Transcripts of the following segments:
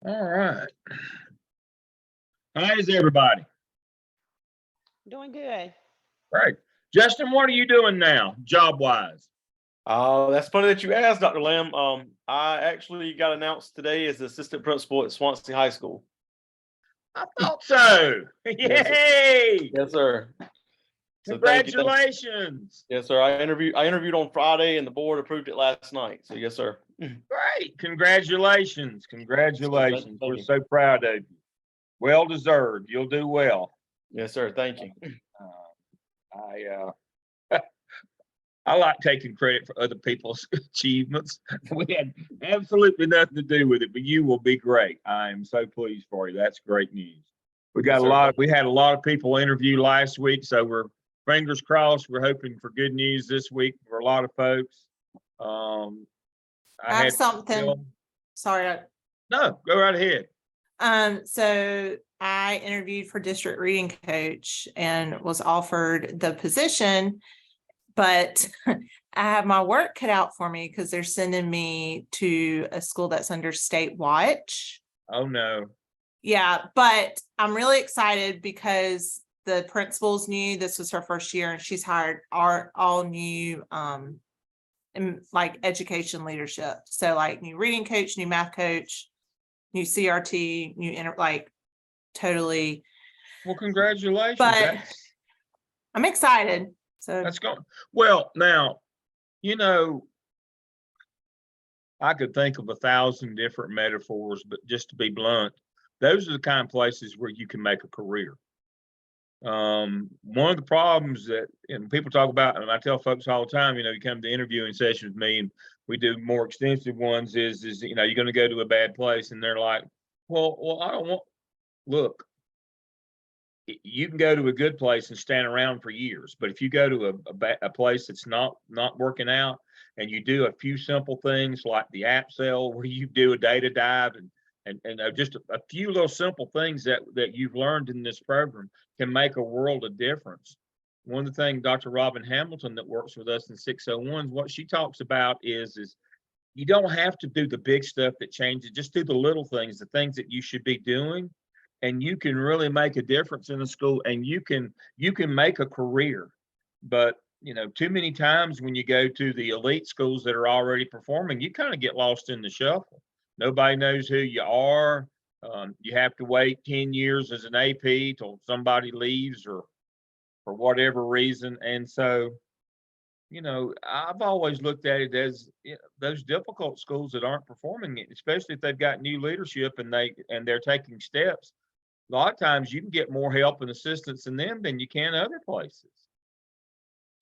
All right. How is everybody? Doing good. Great. Justin, what are you doing now, job-wise? Oh, that's funny that you asked, Dr. Lamb. I actually got announced today as the assistant principal at Swansea High School. I thought so. Yes, sir. Yay! Yes, sir. So thank you. Congratulations. Yes, sir. I interviewed on Friday and the board approved it last night. So yes, sir. Great. Congratulations. Congratulations. Thank We're you. so proud of you. Well deserved. You'll do well. Yes, sir. Thank you. I like taking credit for other people's achievements. We had absolutely nothing to do with it, but you will be great. I am so pleased for you. That's great news. We had a lot of people interview last week, so we're fingers crossed. We're hoping for good news this week for a lot of folks. I have something. Sorry. No, go right ahead. So I interviewed for district reading coach and was offered the position, but I have my work cut out for me because they're sending me to a school that's under state watch. Oh no. Yeah, but I'm really excited because the principal's new. This was her first year, and she's hired all new in like education leadership. So like new reading coach, new math coach, new CRT, new totally. Well, congratulations. But I'm excited. So that's going well. Now, I could think of 1,000 different metaphors, but just to be blunt, those are the kind of places where you can make a career. One of the problems that, and people talk about, and I tell folks all the time, you come to interviewing sessions with me and we do more extensive ones is, you're going to go to a bad place. And they're like, well, I don't want, look, you can go to a good place and stand around for years, but if you go to a place that's not working out and you do a few simple things like the app sale where you do a data dive and just a few little simple things that you've learned in this program can make a world of difference. One of the things Dr. Robin Hamilton that works with us in 601, what she talks about is you don't have to do the big stuff that changes, just do the little things, the things that you should be doing. And you can really make a difference in the school and you can make a career. But, too many times when you go to the elite schools that are already performing, you kind of get lost in the shuffle. Nobody knows who you are. You have to wait 10 years as an AP till somebody leaves or for whatever reason. And so, I've always looked at it as those difficult schools that aren't performing it, especially if they've got new leadership and they're taking steps. A lot of times you can get more help and assistance in them than you can other places.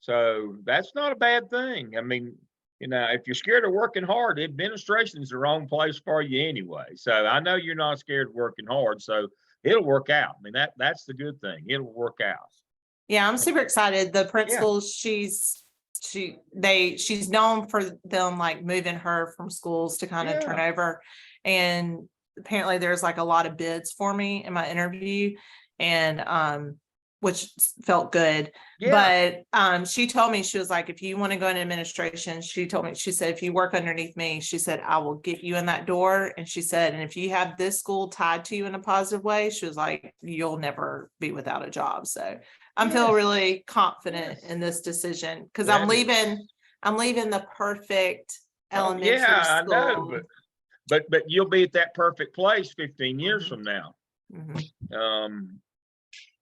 So that's not a bad thing. I mean, if you're scared of working hard, administration is the wrong place for you anyway. So I know you're not scared of working hard, so it'll work out. I mean, that's the good thing. It'll work out. Yeah, I'm super excited. The principal, she's known for them like moving her from schools to kind of turn over. And apparently there's like a lot of bids for me in my interview and which felt good. But she told me, she was like, if you want to go into administration, she said, if you work underneath me, she said, I will get you in that door. And she said, and if you have this school tied to you in a positive way, she was like, you'll never be without a job. So I'm feeling really confident in this decision because I'm leaving the perfect elementary school. I know, but you'll be at that perfect place 15 years from now.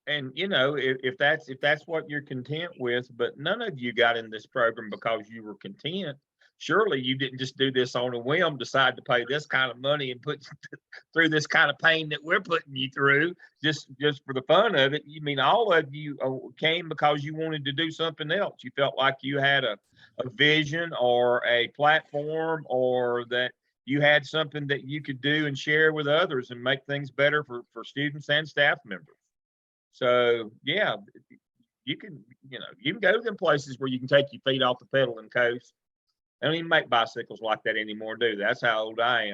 And if that's what you're content with, but none of you got in this program because you were content. Surely you didn't just do this on a whim, decide to pay this kind of money and put through this kind of pain that we're putting you through just for the fun of it. You mean all of you came because you wanted to do something else. You felt like you had a vision or a platform or that you had something that you could do and share with others and make things better for students and staff members. So yeah, you can go to them places where you can take your feet off the pedal and coast. They don't even make bicycles like that anymore, do they? That's how old I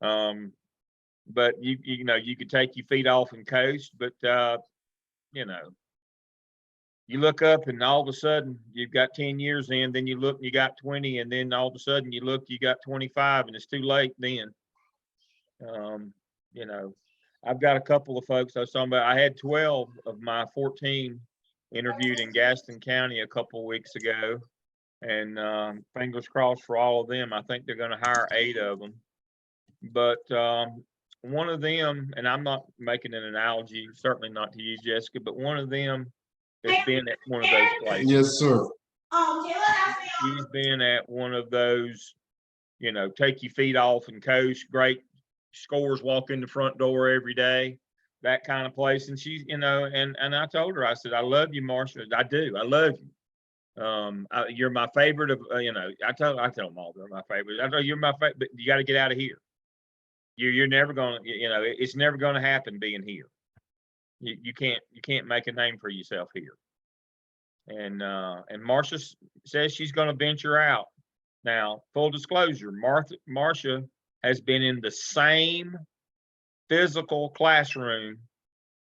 am. But you could take your feet off and coast, but you look up and all of a sudden you've got 10 years in, then you look and you got 20, and then all of a sudden you look, you got 25, and it's too late then. you know, I've got a couple of folks I was talking about. I had 12 of my 14 interviewed in Gaston County a couple of weeks ago. And fingers crossed for all of them. I think they're going to hire 8 of them. But one of them, and I'm not making an analogy, certainly not to you, Jessica, but one of them has been at one of those places. Yes, sir. She's been at one of those, you know, take your feet off and coach, great scores, walk in the front door every day, that kind of place. And she's, you know, and I told her, I said, I love you, Marcia. I do. I love you. You're my favorite of, you know, I tell them all they're my favorite. I tell you, you're my favorite, but you got to get out of here. You're never going to, you know, it's never going to happen being here. You can't make a name for yourself here. And Marcia says she's going to venture out. Now, full disclosure, Marcia has been in the same physical classroom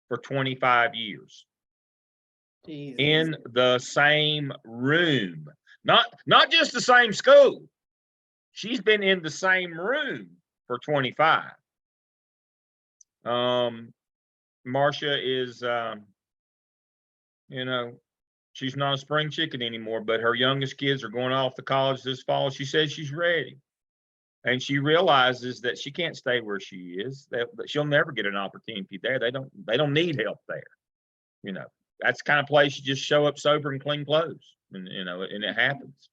for 25 years. Jesus. In the same room, not just the same school. She's been in the same room for 25. Marcia is, you know, she's not a spring chicken anymore, but her youngest kids are going off to college this fall. She says she's ready. And she realizes that she can't stay where she is, that she'll never get an opportunity there. They don't need help there. You know, that's the kind of place you just show up sober and clean clothes, and you know, and it happens.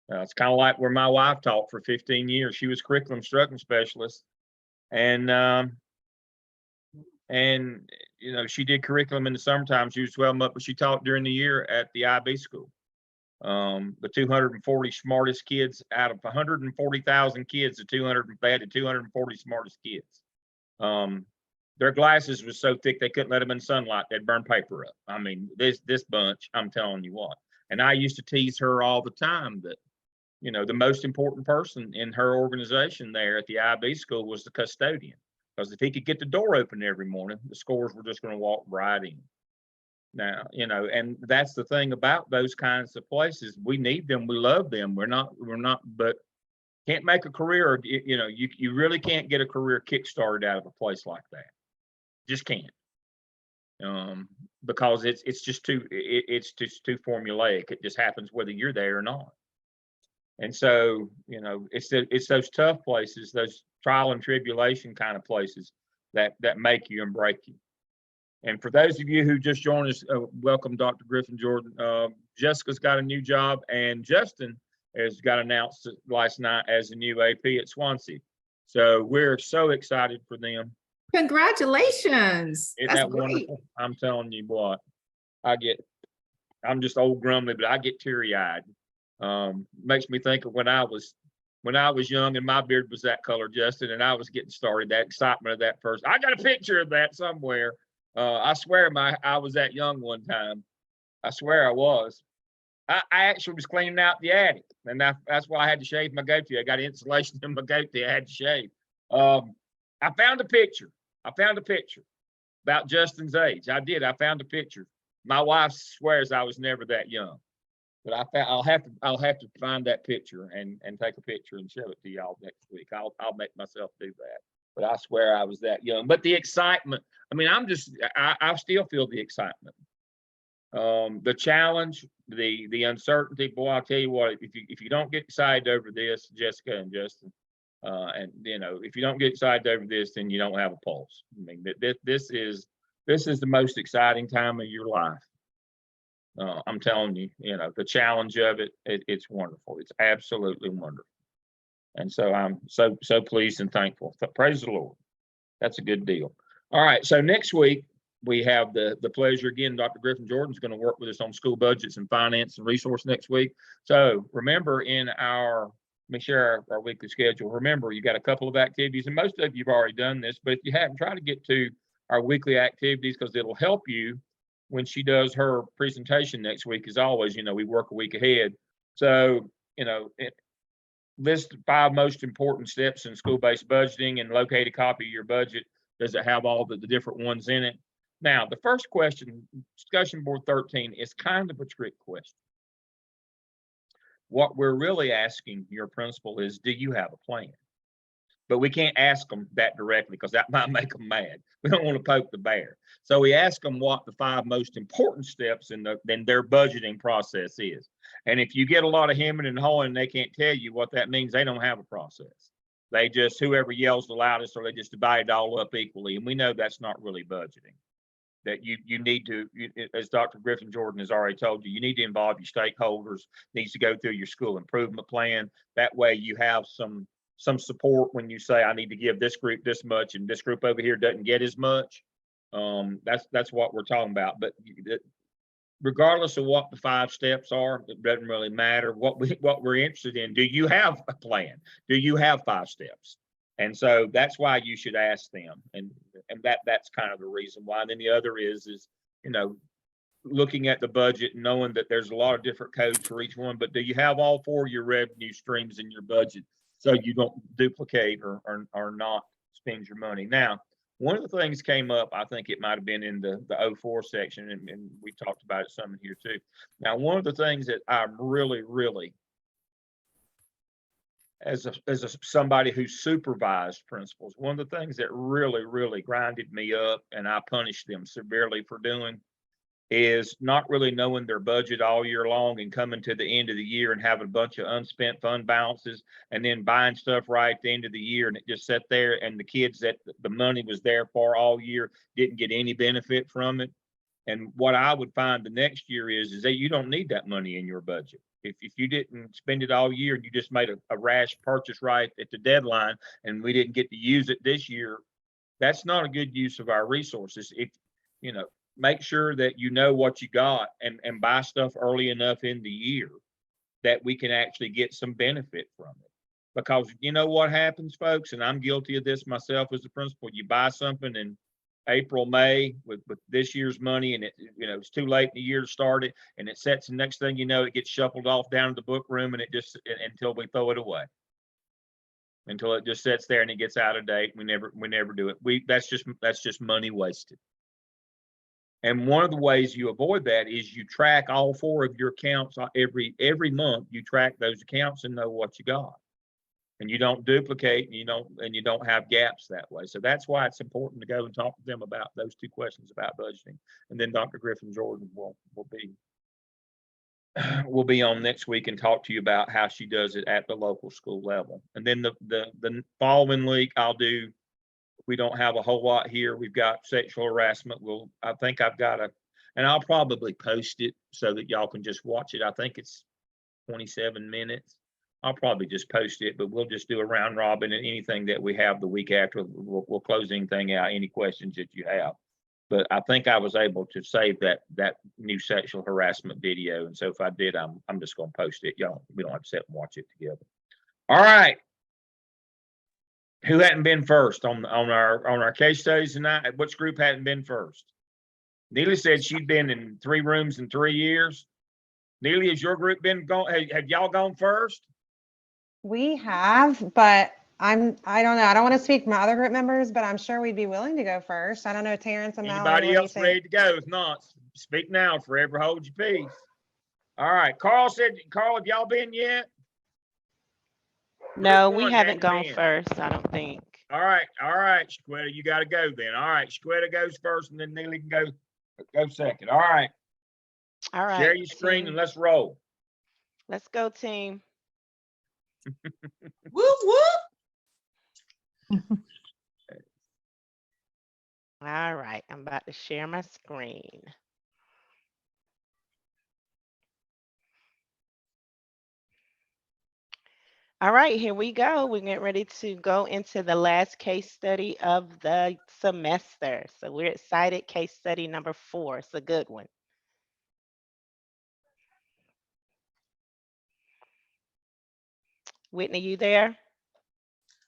It's kind of like where my wife taught for 15 years. She was curriculum instruction specialist, and you know, she did curriculum in the summertime. She was 12 months, but she taught during the year at the IB school. The 240 smartest kids out of 140,000 kids, they had the 240 smartest kids. Their glasses was so thick they couldn't let them in sunlight. They'd burn paper up. I mean, this bunch, I'm telling you what. And I used to tease her all the time that, you know, the most important person in her organization there at the IB school was the custodian. Because if he could get the door open every morning, the scores were just going to walk right in. Now, you know, and that's the thing about those kinds of places. We need them. We love them. We're not, but can't make a career. You know, you really can't get a career kickstarted out of a place like that. Just can't. Because it's just too formulaic. It just happens whether you're there or not. And so, you know, it's those tough places, those trial and tribulation kind of places that make you and break you. And for those of you who just joined us, welcome, Dr. Griffin Jordan. Jessica's got a new job, and Justin has got announced last night as a new AP at Swansea. So we're so excited for them. Congratulations. Isn't That's that great. wonderful? I'm telling you what, I'm just old grumbly, but I get teary-eyed. Makes me think of when I was young and my beard was that color, Justin, and I was getting started, that excitement of that first. I got a picture of that somewhere. I swear I was that young one time. I swear I was. I actually was cleaning out the attic, and that's why I had to shave my goatee. I got insulation in my goatee. I had to shave. I found a picture. About Justin's age. I did. I found a picture. My wife swears I was never that young, but I'll have to find that picture and take a picture and show it to y'all next week. I'll make myself do that. But I swear I was that young. But the excitement. I mean, I still feel the excitement. The challenge, the uncertainty. Boy, I'll tell you what. If you don't get excited over this, Jessica and Justin. And you know, if you don't get excited over this, then you don't have a pulse. I mean, this is the most exciting time of your life. I'm telling you, you know, the challenge of it's wonderful. It's absolutely wonderful. And so I'm so pleased and thankful. Praise the Lord. That's a good deal. All right. So next week we have the pleasure again. Dr. Griffin Jordan is going to work with us on school budgets and finance and resource next week. So remember, let me share our weekly schedule. Remember, you got a couple of activities, and most of you've already done this, but if you haven't, try to get to our weekly activities because it'll help you when she does her presentation next week. As always, you know, we work a week ahead. So, you know, list 5 most important steps in school-based budgeting and locate a copy of your budget. Does it have all the different ones in it? Now, the first question, discussion board 13, is kind of a trick question. What we're really asking your principal is, do you have a plan? but we can't ask them that directly because that might make them mad. We don't want to poke the bear. So we ask them what the 5 most important steps in their budgeting process is. And if you get a lot of hemming and hawing, they can't tell you what that means. They don't have a process. They just, whoever yells the loudest, or they just divide it all up equally. And we know that's not really budgeting. That you need to, as Dr. Griffin Jordan has already told you, you need to involve your stakeholders, needs to go through your school improvement plan. That way you have some support when you say, I need to give this group this much and this group over here doesn't get as much. That's what we're talking about. But regardless of what the 5 steps are, it doesn't really matter. What we're interested in, do you have a plan? Do you have 5 steps? And so that's why you should ask them. And that's kind of the reason why. And then the other is, you know, looking at the budget and knowing that there's a lot of different codes for each one, but do you have all 4 of your revenue streams in your budget so you don't duplicate or not spend your money? Now, one of the things came up, I think it might have been in the 04 section, and we talked about it some in here too. Now, one of the things that I'm really, as somebody who supervised principals, one of the things that really grinded me up, and I punished them severely for doing, is not really knowing their budget all year long and coming to the end of the year and having a bunch of unspent fund balances and then buying stuff right at the end of the year, and it just sat there, and the kids that the money was there for all year didn't get any benefit from it. And what I would find the next year is that you don't need that money in your budget. If you didn't spend it all year and you just made a rash purchase right at the deadline and we didn't get to use it this year, that's not a good use of our resources. If, you know, make sure that you know what you got and buy stuff early enough in the year that we can actually get some benefit from it. Because you know what happens, folks, and I'm guilty of this myself as a principal, you buy something in April, May with this year's money, and it's too late in the year to start it, and it sets, the next thing you know, it gets shuffled off down to the book room, and it just, until we throw it away, until it just sits there and it gets out of date. We never do it. That's just money wasted. And one of the ways you avoid that is you track all 4 of your accounts every month. You track those accounts and know what you got. And you don't duplicate, and you don't have gaps that way. So that's why it's important to go and talk to them about those 2 questions about budgeting. And then Dr. Griffin Jordan will be on next week and talk to you about how she does it at the local school level. And then the following week we don't have a whole lot here. We've got sexual harassment. I think I've got and I'll probably post it so that y'all can just watch it. I think it's 27 minutes. I'll probably just post it, but we'll just do a round robin, and anything that we have the week after, we'll close anything out, any questions that you have. But I think I was able to save that new sexual harassment video. And so if I did, I'm just going to post it. Y'all, we don't have to sit and watch it together. All right. Who hadn't been first on our case studies tonight? Which group hadn't been first? Neely said she'd been in 3 rooms in 3 years. Neely, has your group been gone? Have y'all gone first? We have, but I don't know. I don't want to speak for my other group members, but I'm sure we'd be willing to go first. I don't know, Terrence and Mallory. Anybody else ready to go? If not, speak now. Forever hold your peace. All right. Carl, have y'all been yet? No, Group we one haven't gone been. first, I don't think. All right, Shaquetta, you got to go then. All right, Shaquetta goes first, and then Neely can go second. All right. All right. Share your screen and let's roll. Let's go, team. Whoop, whoop. All right, I'm about to share my screen. All right, here we go. We're getting ready to go into the last case study of the semester. So we're excited. Case study number 4. It's a good one. Whitney, you there?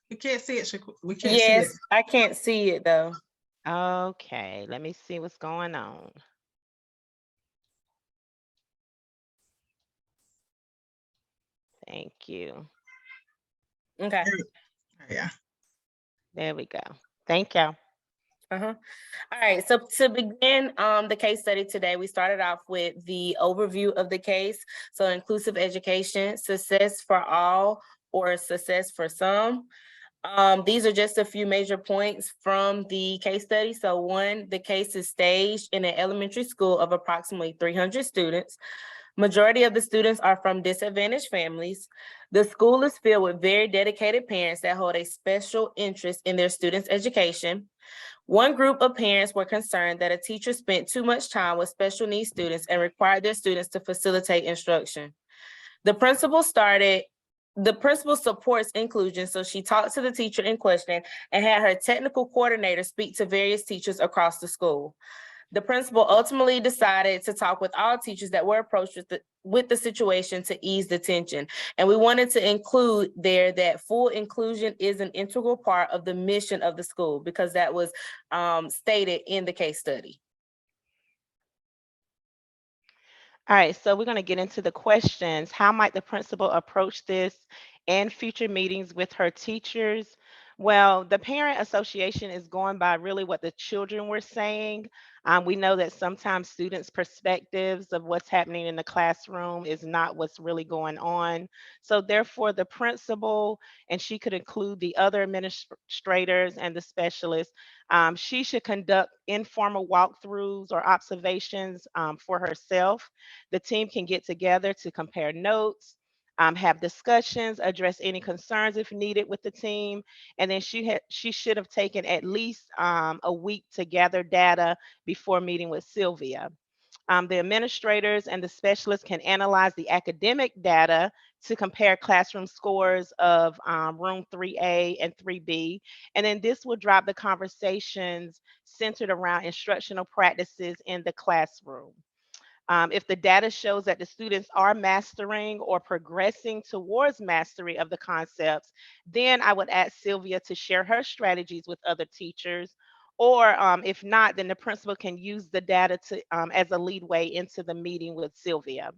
We can't see it. We can't see Yes, it. I can't see it though. Okay, let me see what's going on. Thank you. Okay. Yeah. There we go. Thank you. All right. So to begin the case study today, we started off with the overview of the case. So inclusive education, success for all or success for some. These are just a few major points from the case study. So one, the case is staged in an elementary school of approximately 300 students. Majority of the students are from disadvantaged families. The school is filled with very dedicated parents that hold a special interest in their students' education. One group of parents were concerned that a teacher spent too much time with special needs students and required their students to facilitate instruction. The principal supports inclusion, so she talked to the teacher in question and had her technical coordinator speak to various teachers across the school. The principal ultimately decided to talk with all teachers that were approached with the situation to ease the tension. And we wanted to include there that full inclusion is an integral part of the mission of the school, because that was stated in the case study. All right, so we're going to get into the questions. How might the principal approach this and future meetings with her teachers? Well, the parent association is going by really what the children were saying. We know that sometimes students' perspectives of what's happening in the classroom is not what's really going on. So therefore, the principal, and she could include the other administrators and the specialists, she should conduct informal walkthroughs or observations for herself. The team can get together to compare notes, have discussions, address any concerns if needed with the team, and then she should have taken at least a week to gather data before meeting with Sylvia. The administrators and the specialists can analyze the academic data to compare classroom scores of room 3A and 3B. And then this will drive the conversations centered around instructional practices in the classroom. If the data shows that the students are mastering or progressing towards mastery of the concepts, then I would ask Sylvia to share her strategies with other teachers. Or if not, then the principal can use the data to as a leadway into the meeting with Sylvia.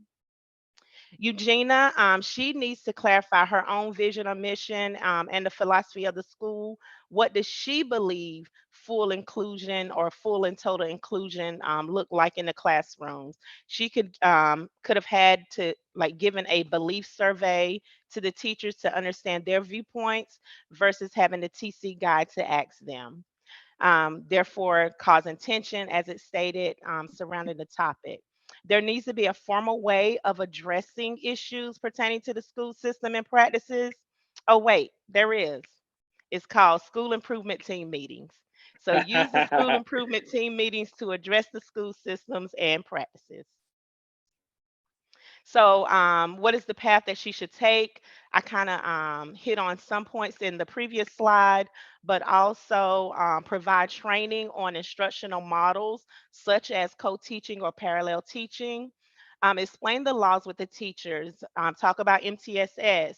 Eugenia, she needs to clarify her own vision or mission and the philosophy of the school. What does she believe full inclusion or full and total inclusion look like in the classrooms? She could have had to like given a belief survey to the teachers to understand their viewpoints versus having the TC guide to ask them. Therefore causing tension, as it stated, surrounding the topic. There needs to be a formal way of addressing issues pertaining to the school system and practices. Oh, wait, there is. It's called school improvement team meetings. So use the school improvement team meetings to address the school systems and practices. So, what is the path that she should take? I kind of hit on some points in the previous slide, but also provide training on instructional models such as co-teaching or parallel teaching. Explain the laws with the teachers. Talk about MTSS,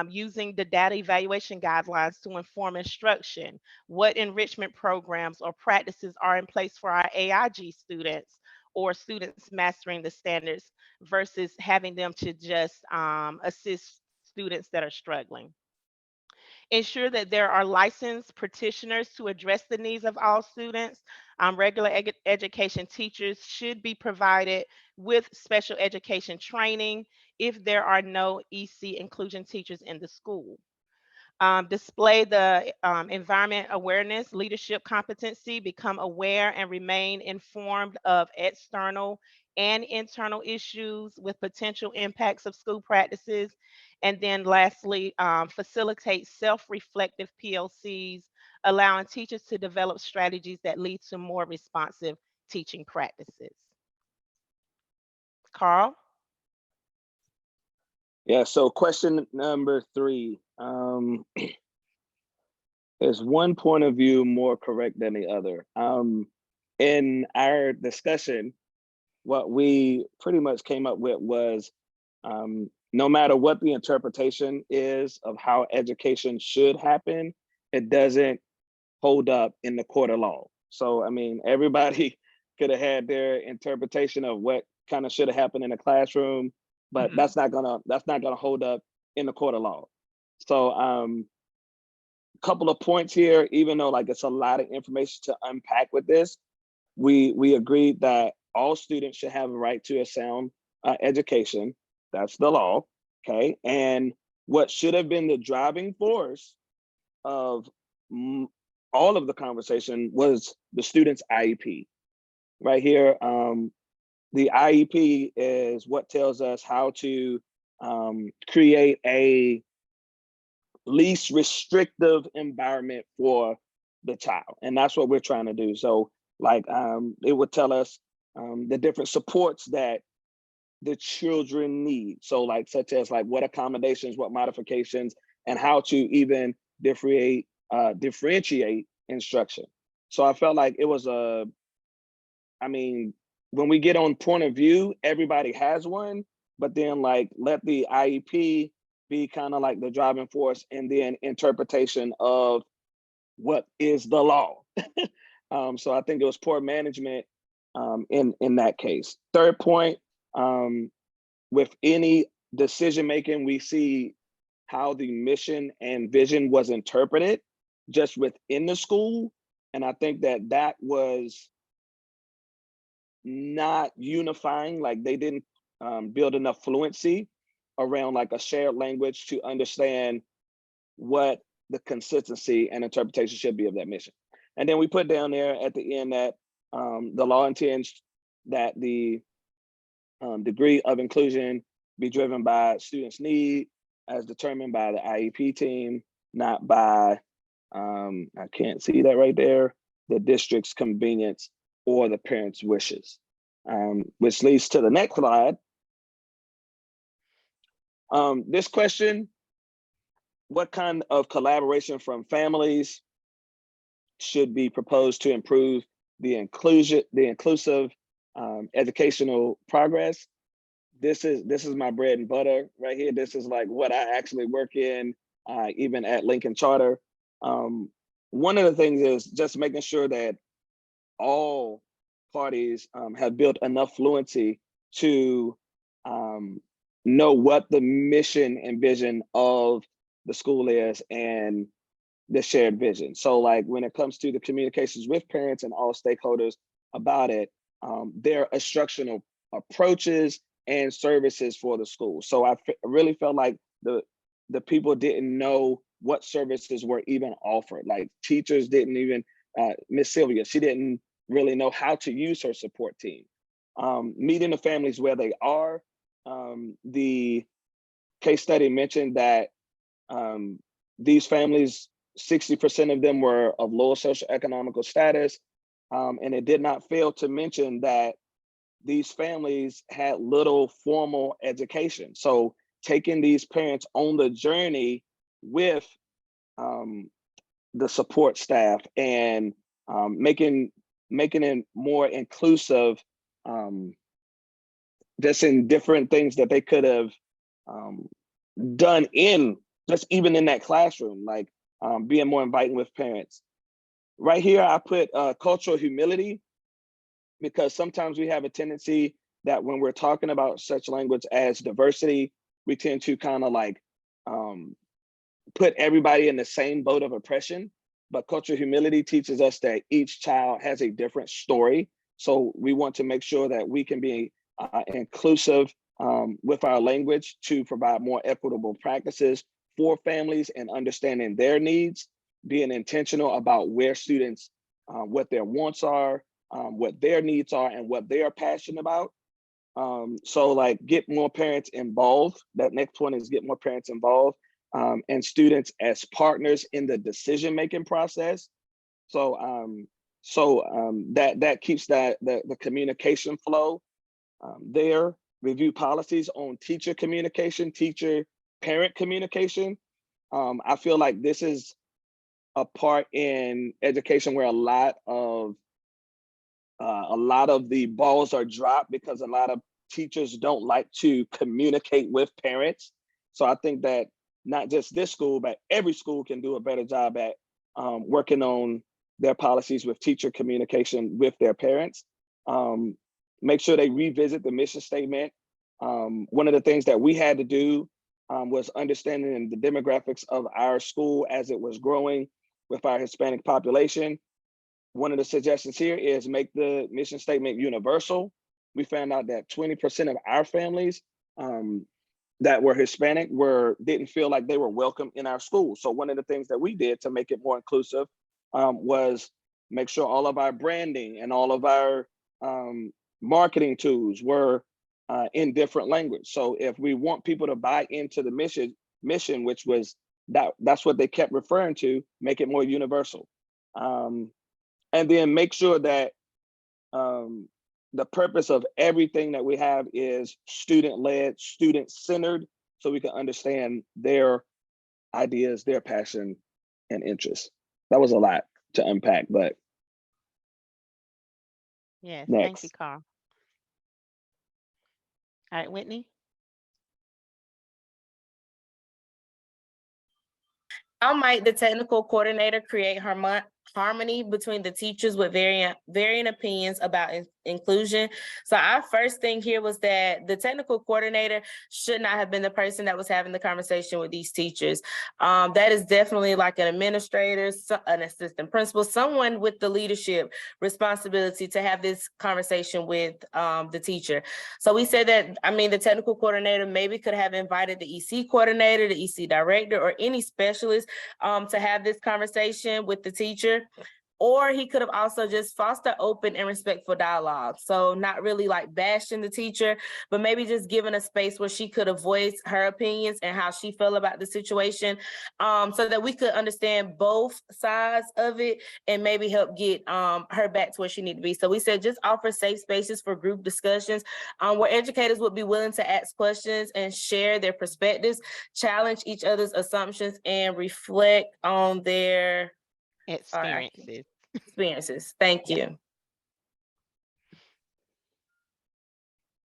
using the data evaluation guidelines to inform instruction. What enrichment programs or practices are in place for our AIG students or students mastering the standards versus having them to just assist students that are struggling. Ensure that there are licensed practitioners to address the needs of all students. Regular education teachers should be provided with special education training if there are no EC inclusion teachers in the school. Display the environment awareness, leadership competency, become aware and remain informed of external and internal issues with potential impacts of school practices. And then lastly, facilitate self-reflective PLCs, allowing teachers to develop strategies that lead to more responsive teaching practices. Carl? Yeah, so question number 3. Is one point of view more correct than the other? In our discussion, what we pretty much came up with was no matter what the interpretation is of how education should happen, it doesn't hold up in the court of law. So, I mean, everybody could have had their interpretation of what kind of should have happened in the classroom, but that's not gonna hold up in the court of law. So, couple of points here, even though like it's a lot of information to unpack with this, we agreed that all students should have a right to a sound education. That's the law, okay? And what should have been the driving force of all of the conversation was the student's IEP. Right here, the IEP is what tells us how to create a least restrictive environment for the child. And that's what we're trying to do. So like it would tell us the different supports that the children need. So like such as like what accommodations, what modifications, and how to even differentiate instruction. So I felt like it was I mean, when we get on point of view, everybody has one, but then like let the IEP be kind of like the driving force, and then interpretation of what is the law. So I think it was poor management in that case. Third point, with any decision making, we see how the mission and vision was interpreted just within the school, and I think that that was not unifying. Like they didn't build enough fluency around like a shared language to understand what the consistency and interpretation should be of that mission. And then we put down there at the end that the law intends that the degree of inclusion be driven by students' need as determined by the IEP team, not by, I can't see that right there, the district's convenience or the parents' wishes. Which leads to the next slide. This question, what kind of collaboration from families should be proposed to improve the inclusive educational progress? This is my bread and butter right here. This is like what I actually work in, even at Lincoln Charter. One of the things is just making sure that all parties have built enough fluency to know what the mission and vision of the school is and the shared vision. So like when it comes to the communications with parents and all stakeholders about it, their instructional approaches and services for the school. So I really felt like the people didn't know what services were even offered. Like teachers didn't even, Miss Sylvia, she didn't really know how to use her support team. Meeting the families where they are. The case study mentioned that these families, 60% of them were of lower socioeconomical status. And it did not fail to mention that these families had little formal education. So taking these parents on the journey with the support staff and making it more inclusive, just in different things that they could have done in just even in that classroom, like being more inviting with parents. Right here, I put cultural humility, because sometimes we have a tendency that when we're talking about such language as diversity, we tend to kind of like put everybody in the same boat of oppression. But cultural humility teaches us that each child has a different story. So we want to make sure that we can be inclusive with our language to provide more equitable practices for families and understanding their needs, being intentional about where students, what their wants are, what their needs are, and what they are passionate about. So like get more parents involved. That next one is get more parents involved and students as partners in the decision-making process. So that keeps the communication flow there. Review policies on teacher communication, teacher-parent communication. I feel like this is a part in education where a lot of the balls are dropped because a lot of teachers don't like to communicate with parents. So I think that not just this school, but every school can do a better job at working on their policies with teacher communication with their parents. Make sure they revisit the mission statement. One of the things that we had to do was understanding the demographics of our school as it was growing with our Hispanic population. One of the suggestions here is make the mission statement universal. We found out that 20% of our families that were Hispanic didn't feel like they were welcome in our school. So one of the things that we did to make it more inclusive was make sure all of our branding and all of our marketing tools were in different language. So if we want people to buy into the mission, which was that's what they kept referring to, make it more universal. And then make sure that the purpose of everything that we have is student-led, student-centered, so we can understand their ideas, their passion, and interests. That was a lot to unpack, but Yes, next. thank you, Carl. All right, Whitney. How might the technical coordinator create harmony between the teachers with varying opinions about inclusion? So our first thing here was that the technical coordinator should not have been the person that was having the conversation with these teachers. That is definitely like an administrator, an assistant principal, someone with the leadership responsibility to have this conversation with the teacher. So we said that, the technical coordinator maybe could have invited the EC coordinator, the EC director, or any specialist to have this conversation with the teacher. Or he could have also just fostered open and respectful dialogue. So not really like bashing the teacher, but maybe just giving a space where she could have voiced her opinions and how she felt about the situation, so that we could understand both sides of it and maybe help get her back to where she needs to be. So we said just offer safe spaces for group discussions where educators would be willing to ask questions and share their perspectives, challenge each other's assumptions, and reflect on their experiences. Thank you.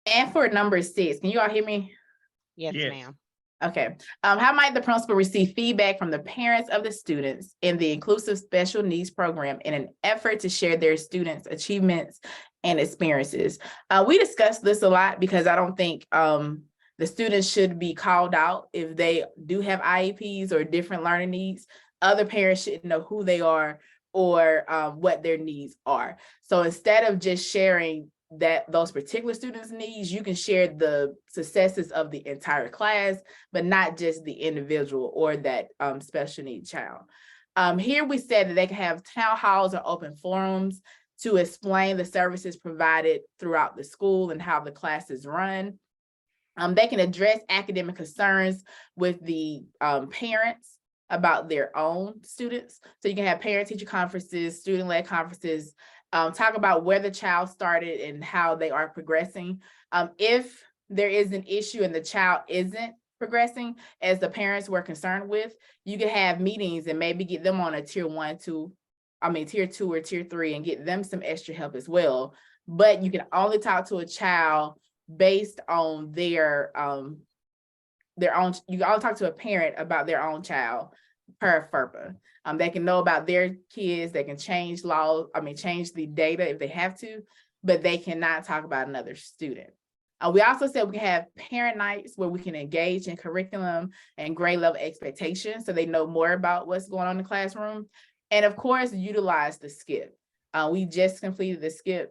And for number 6, can you all hear me? Yes, Yes. ma'am. Okay. How might the principal receive feedback from the parents of the students in the inclusive special needs program in an effort to share their students' achievements and experiences? We discussed this a lot because I don't think the students should be called out if they do have IEPs or different learning needs. Other parents should know who they are or what their needs are. So instead of just sharing those particular students' needs, you can share the successes of the entire class, but not just the individual or that special needs child. Here we said that they can have town halls or open forums to explain the services provided throughout the school and how the class is run. They can address academic concerns with the parents about their own students. So you can have parent-teacher conferences, student-led conferences, talk about where the child started and how they are progressing. If there is an issue and the child isn't progressing as the parents were concerned with, you can have meetings and maybe get them on a tier 2 or tier 3 and get them some extra help as well. But you can only talk to a child based on their own, you can only talk to a parent about their own child per FERPA. They can know about their kids, they can change change the data if they have to, but they cannot talk about another student. We also said we can have parent nights where we can engage in curriculum and grade level expectations so they know more about what's going on in the classroom. And of course, utilize the SCIP. We just completed the SCIP.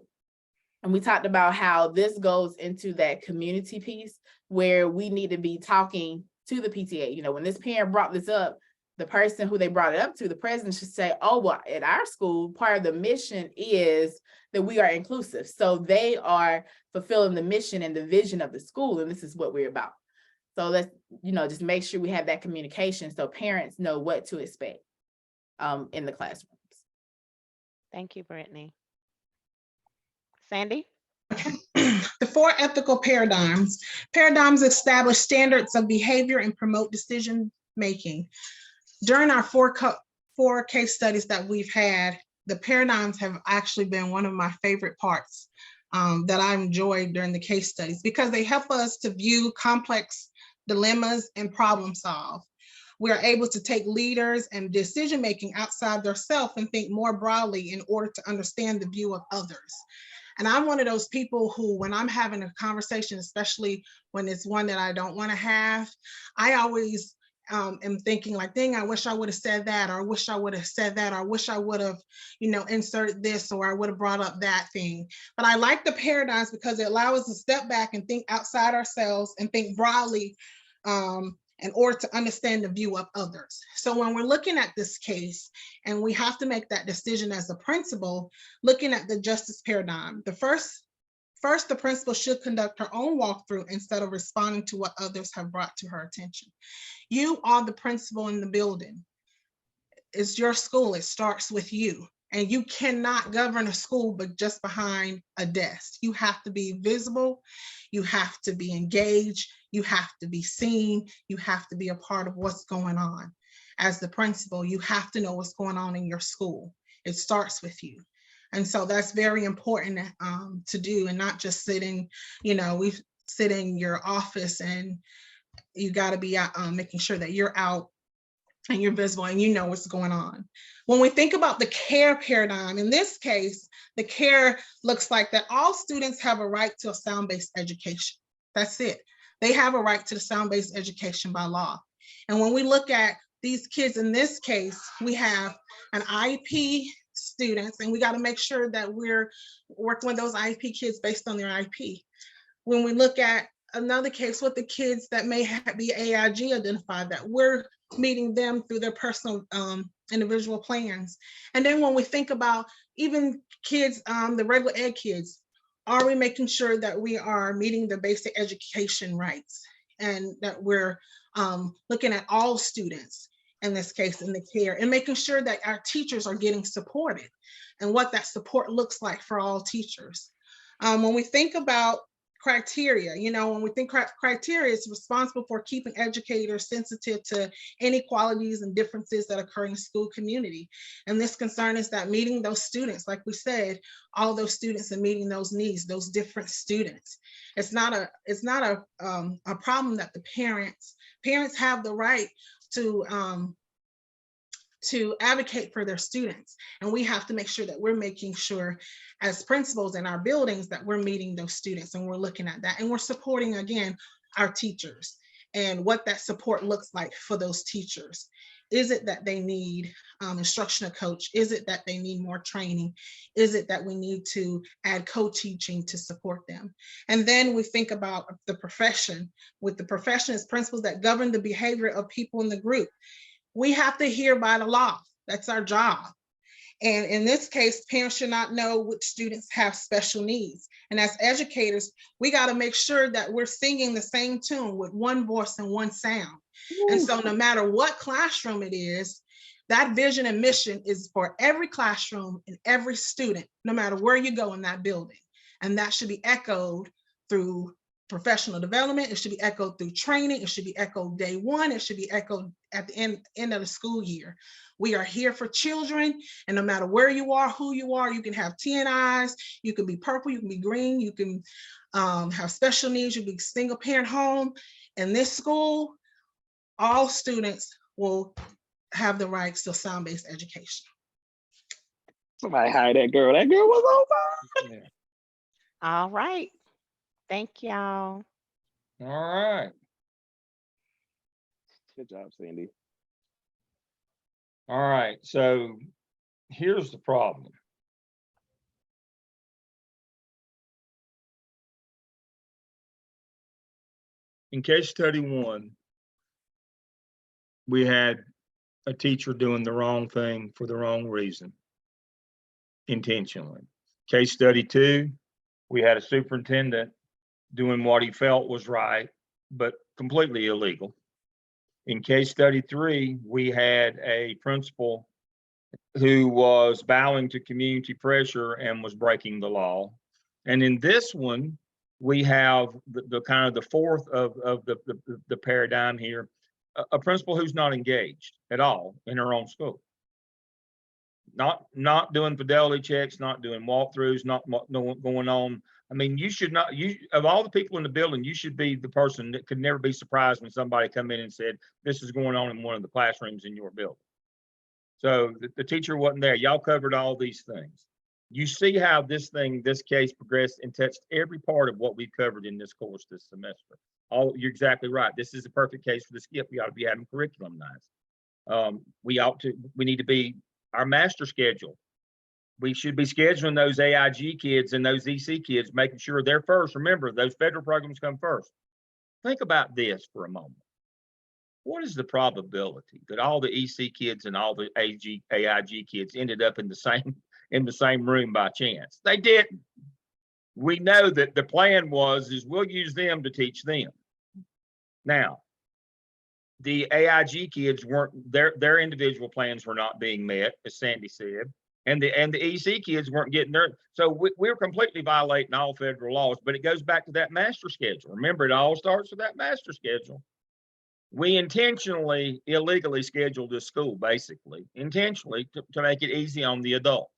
And we talked about how this goes into that community piece where we need to be talking to the PTA. When this parent brought this up, the person who they brought it up to, the president should say, oh, well, at our school, part of the mission is that we are inclusive. So they are fulfilling the mission and the vision of the school, and this is what we're about. So let's, just make sure we have that communication so parents know what to expect in the classrooms. Thank you, Brittany. Sandy? The 4 ethical paradigms. Paradigms establish standards of behavior and promote decision making. During our 4 case studies that we've had, the paradigms have actually been one of my favorite parts that I enjoyed during the case studies because they help us to view complex dilemmas and problem solve. We are able to take leaders and decision making outside themselves and think more broadly in order to understand the view of others. And I'm one of those people who, when I'm having a conversation, especially when it's one that I don't want to have, I always am thinking like, dang, I wish I would have said that, or I wish I would have said that, or I wish I would have, inserted this, or I would have brought up that thing. But I like the paradigms because it allows us to step back and think outside ourselves and think broadly in order to understand the view of others. So when we're looking at this case and we have to make that decision as a principal, looking at the justice paradigm, first, the principal should conduct her own walkthrough instead of responding to what others have brought to her attention. You are the principal in the building. It's your school. It starts with you. And you cannot govern a school but just behind a desk. You have to be visible. You have to be engaged. You have to be seen. You have to be a part of what's going on. As the principal, you have to know what's going on in your school. It starts with you. And so that's very important to do, and not just sitting, we sit in your office, and you got to be making sure that you're out and you're visible and you know what's going on. When we think about the care paradigm, in this case, the care looks like that all students have a right to a sound-based education. That's it. They have a right to the sound-based education by law. And when we look at these kids in this case, we have an IEP students, and we got to make sure that we're working with those IEP kids based on their IEP. When we look at another case with the kids that may be AIG identified, that we're meeting them through their personal individual plans. And then when we think about even kids, the regular ed kids, are we making sure that we are meeting the basic education rights, and that we're looking at all students in this case in the care, and making sure that our teachers are getting supported and what that support looks like for all teachers. When we think about criteria, when we think criteria, is responsible for keeping educators sensitive to inequalities and differences that occur in the school community. And this concern is that meeting those students, like we said, all those students, and meeting those needs, those different students. It's not a problem that the parents have the right to advocate for their students. And we have to make sure that we're making sure as principals in our buildings that we're meeting those students, and we're looking at that, and we're supporting, again, our teachers and what that support looks like for those teachers. Is it that they need instructional coach? Is it that they need more training? Is it that we need to add co-teaching to support them? And then we think about the profession. With the profession as principals that govern the behavior of people in the group, we have to hear by the law. That's our job. And in this case, parents should not know which students have special needs. And as educators, we got to make sure that we're singing the same tune with one voice and one sound. And so no matter what classroom it is, that vision and mission is for every classroom and every student, no matter where you go in that building. And that should be echoed through professional development. It should be echoed through training. It should be echoed day one. It should be echoed at the end of the school year. We are here for children, and no matter where you are, who you are, you can have TNIs, you can be purple, you can be green, you can have special needs, you can be single parent home. In this school, all students will have the rights to sound-based education. Somebody hire that girl. That girl was over. Yeah. All right. Thank y'all. All right. Good job, Sandy. All right. So here's the problem. In case study 1, we had a teacher doing the wrong thing for the wrong reason, intentionally. Case study 2, we had a superintendent doing what he felt was right, but completely illegal. In case study 3, we had a principal who was bowing to community pressure and was breaking the law. And in this one, we have the kind of the fourth of the paradigm here, a principal who's not engaged at all in her own school. Not doing fidelity checks, not doing walkthroughs, not going on. I mean, you should not, of all the people in the building, you should be the person that could never be surprised when somebody come in and said, this is going on in one of the classrooms in your building. So the teacher wasn't there. Y'all covered all these things. You see how this case progressed and touched every part of what we've covered in this course this semester. You're exactly right. This is a perfect case for the skip. We ought to be having curriculum nights. We need to be our master schedule. We should be scheduling those AIG kids and those EC kids, making sure they're first. Remember, those federal programs come first. Think about this for a moment. what is the probability that all the EC kids and all the AIG kids ended up in the same room by chance? They didn't. We know that the plan is we'll use them to teach them. Now, the AIG kids their individual plans were not being met, as Sandy said, and the EC kids weren't getting their. So we're completely violating all federal laws. But it goes back to that master schedule. Remember, it all starts with that master schedule. We intentionally, illegally scheduled this school, basically, intentionally to make it easy on the adults.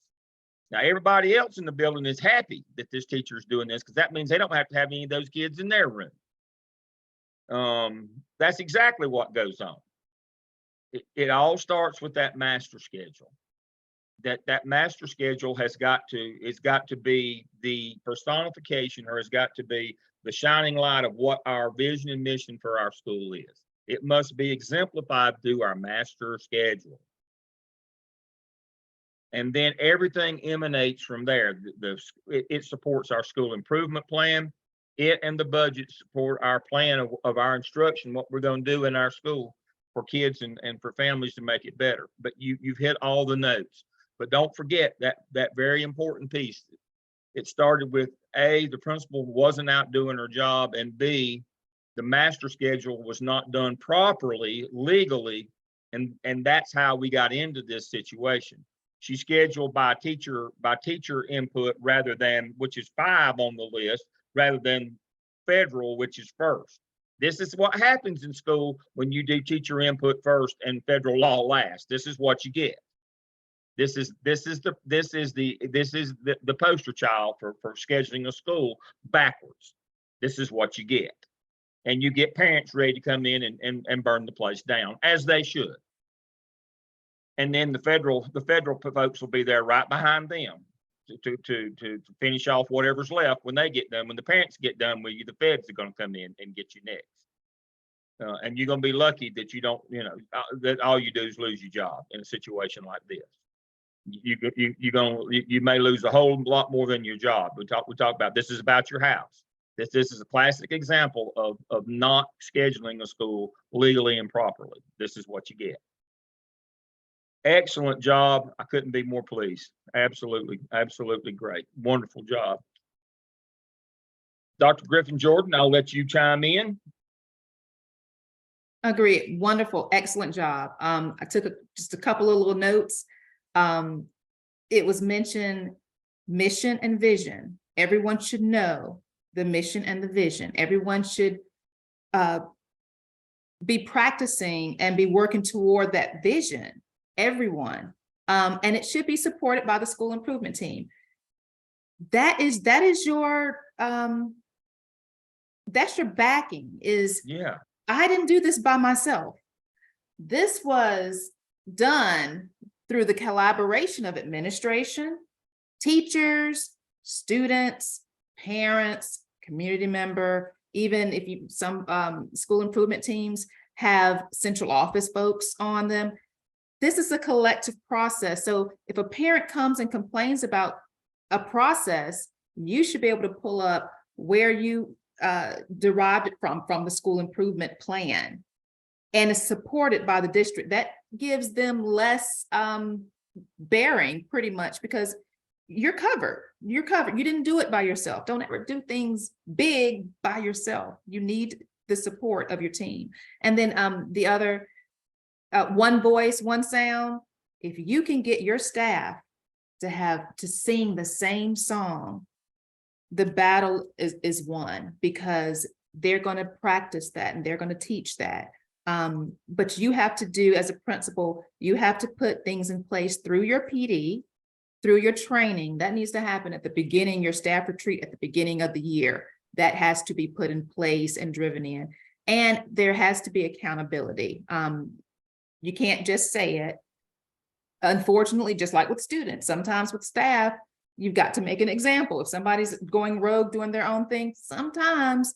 Now, everybody else in the building is happy that this teacher is doing this because that means they don't have to have any of those kids in their room. That's exactly what goes on. It all starts with that master schedule. That master schedule has got to be the personification, or has got to be the shining light of what our vision and mission for our school is. It must be exemplified through our master schedule. And then everything emanates from there. It supports our school improvement plan. It and the budget support our plan of our instruction, what we're going to do in our school for kids and for families to make it better. But you've hit all the notes. But don't forget that very important piece. It started with A, the principal wasn't out doing her job, and B, the master schedule was not done properly, legally, and that's how we got into this situation. She scheduled by teacher input rather than, which is 5 on the list, rather than federal, which is first. This is what happens in school when you do teacher input first and federal law last. This is what you get. This is the poster child for scheduling a school backwards. This is what you get. And you get parents ready to come in and burn the place down, as they should. And then the federal folks will be there right behind them to finish off whatever's left when they get done. When the parents get done with you, the feds are going to come in and get you next. And you're going to be lucky that you don't, that all you do is lose your job in a situation like this. You may lose a whole lot more than your job. We talk about this is about your house. This is a classic example of not scheduling a school legally and properly. This is what you get. Excellent job. I couldn't be more pleased. Absolutely, absolutely great. Wonderful job. Dr. Griffin Jordan, I'll let you chime in. Agreed. Wonderful. Excellent job. I took just a couple of little notes. It was mentioned mission and vision. Everyone should know the mission and the vision. Everyone should be practicing and be working toward that vision. Everyone. And it should be supported by the school improvement team. That is your that's your backing is, yeah. I didn't do this by myself. This was done through the collaboration of administration, teachers, students, parents, community member, even if some school improvement teams have central office folks on them. This is a collective process. So if a parent comes and complains about a process, you should be able to pull up where you derived it from the school improvement plan, and is supported by the district. That gives them less bearing, pretty much, because you're covered. You're covered. You didn't do it by yourself. Don't ever do things big by yourself. You need the support of your team. And then the other, one voice, one sound. If you can get your staff to sing the same song, the battle is won, because they're going to practice that and they're going to teach that. But you have to do, as a principal, you have to put things in place through your PD, through your training. That needs to happen at the beginning, your staff retreat at the beginning of the year. That has to be put in place and driven in. And there has to be accountability. You can't just say it. Unfortunately, just like with students, sometimes with staff, you've got to make an example. If somebody's going rogue, doing their own thing, sometimes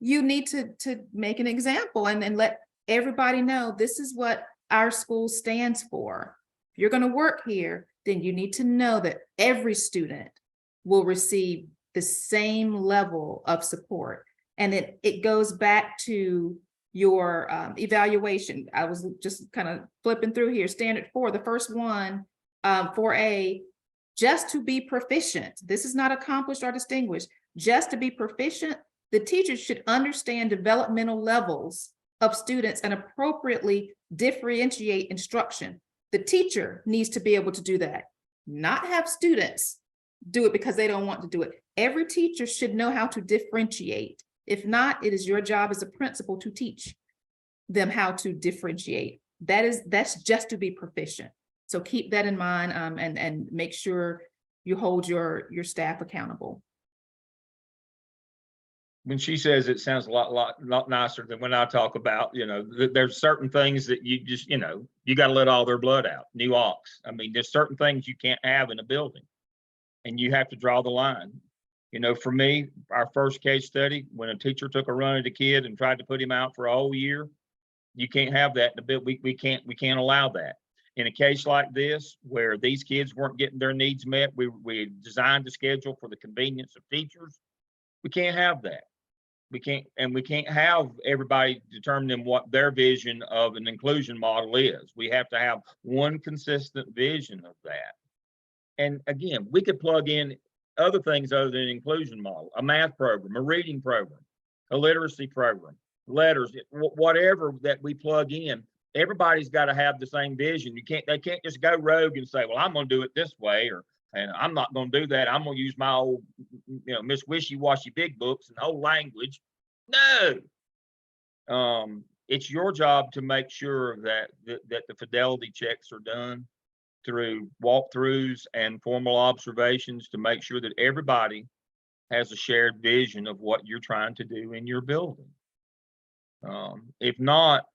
you need to make an example and let everybody know this is what our school stands for. If you're going to work here, then you need to know that every student will receive the same level of support. And it goes back to your evaluation. I was just kind of flipping through here. Standard 4, the first one, 4A, just to be proficient. This is not accomplished or distinguished. Just to be proficient, the teacher should understand developmental levels of students and appropriately differentiate instruction. The teacher needs to be able to do that, not have students do it because they don't want to do it. Every teacher should know how to differentiate. If not, it is your job as a principal to teach them how to differentiate. That's just to be proficient. So keep that in mind, and make sure you hold your staff accountable. When she says it sounds a lot nicer than when I talk about, there's certain things that you just, you got to let all their blood out, new ox. I mean, there's certain things you can't have in a building and you have to draw the line. For me, our first case study, when a teacher took a run at a kid and tried to put him out for a whole year, you can't have that in a bit. We can't allow that. In a case like this, where these kids weren't getting their needs met, we designed a schedule for the convenience of teachers. We can't have that. We can't have everybody determining what their vision of an inclusion model is. We have to have one consistent vision of that. And again, we could plug in other things other than an inclusion model, a math program, a reading program, a literacy program, letters, whatever that we plug in. Everybody's got to have the same vision. They can't just go rogue and say, well, I'm going to do it this way, and I'm not going to do that. I'm going to use my old, Miss Wishy-Washy big books and old language. No. It's your job to make sure that the fidelity checks are done through walkthroughs and formal observations to make sure that everybody has a shared vision of what you're trying to do in your building. If not,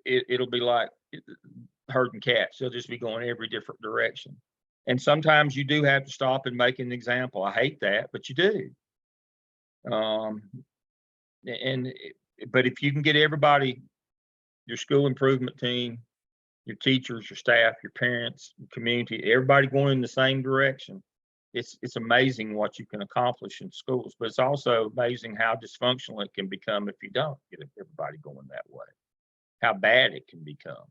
it'll be like herding cats. They'll just be going every different direction. And sometimes you do have to stop and make an example. I hate that, but you do. But if you can get everybody, your school improvement team, your teachers, your staff, your parents, your community, everybody going in the same direction, it's amazing what you can accomplish in schools. But it's also amazing how dysfunctional it can become if you don't get everybody going that way, how bad it can become.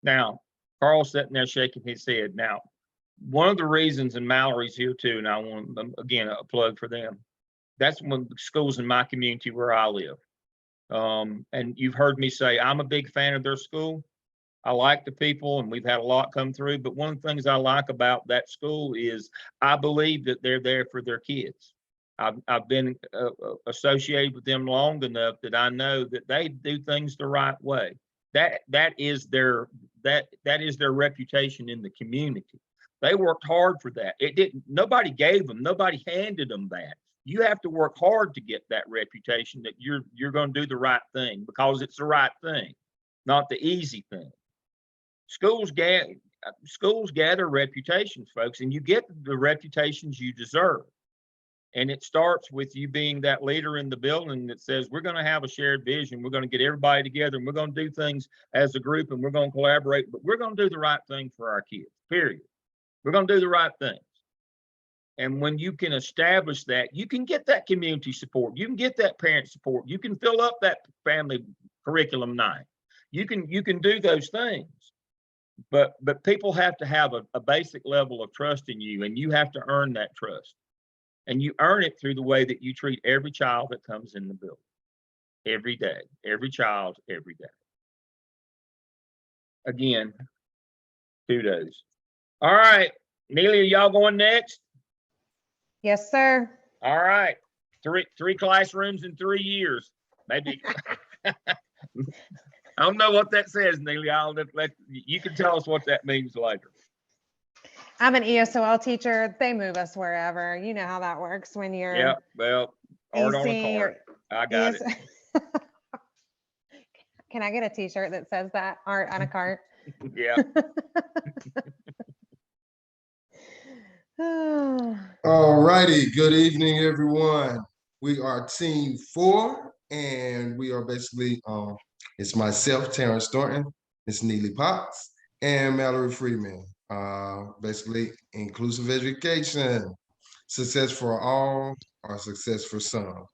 Now, Carl's sitting there shaking his head. Now, one of the reasons, and Mallory's here too, and I want, again, a plug for them. That's one of the schools in my community where I live. And you've heard me say, I'm a big fan of their school. I like the people, and we've had a lot come through. But one of the things I like about that school is I believe that they're there for their kids. I've been associated with them long enough that I know that they do things the right way. That is their reputation in the community. They worked hard for that. Nobody gave them, nobody handed them that. You have to work hard to get that reputation that you're going to do the right thing because it's the right thing, not the easy thing. Schools gather reputations, folks, and you get the reputations you deserve. And it starts with you being that leader in the building that says, we're going to have a shared vision. We're going to get everybody together and we're going to do things as a group and we're going to collaborate, but we're going to do the right thing for our kids, period. We're going to do the right things. And when you can establish that, you can get that community support. You can get that parent support. You can fill up that family curriculum night. You can do those things. But people have to have a basic level of trust in you, and you have to earn that trust. And you earn it through the way that you treat every child that comes in the building. Every day, every child, every day. Again, kudos. All right, Neely, are y'all going next? Yes, sir. All right, three classrooms in 3 years, maybe. I don't know what that says, Neely. You can tell us what that means later. I'm an ESOL teacher. They move us wherever. You know how that works when you're. Yeah, well, art on a EC card. I got it. Can I get a t-shirt that says that, art on a cart? Yeah. All righty. Good evening, everyone. We are team 4, and we are basically, it's myself, Terrence Thornton, Miss Neely Potts, and Mallory Freeman. Basically, inclusive education, success for all or success for some.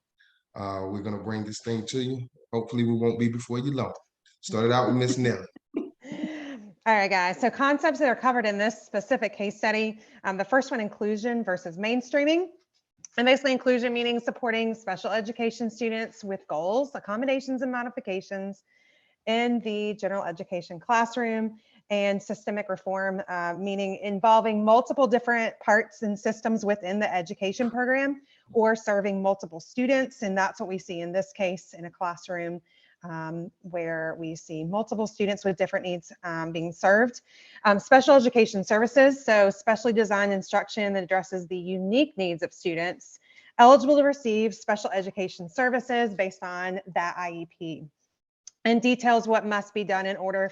We're going to bring this thing to you hopefully we won't be before you long. Started out with Miss Nelly. All right, guys. So concepts that are covered in this specific case study. The first one, inclusion versus mainstreaming. And basically inclusion meaning supporting special education students with goals, accommodations, and modifications in the general education classroom, and systemic reform, meaning involving multiple different parts and systems within the education program or serving multiple students. And that's what we see in this case in a classroom where we see multiple students with different needs being served. Special education services, so specially designed instruction that addresses the unique needs of students eligible to receive special education services based on that IEP, and details what must be done in order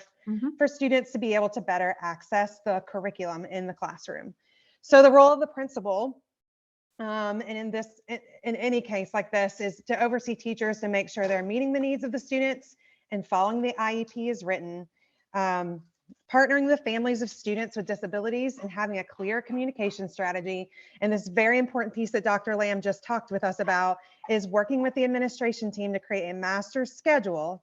for students to be able to better access the curriculum in the classroom. So the role of the principal, and in any case like this, is to oversee teachers to make sure they're meeting the needs of the students and following the IEP as written, partnering with families of students with disabilities and having a clear communication strategy. And this very important piece that Dr. Lamb just talked with us about is working with the administration team to create a master schedule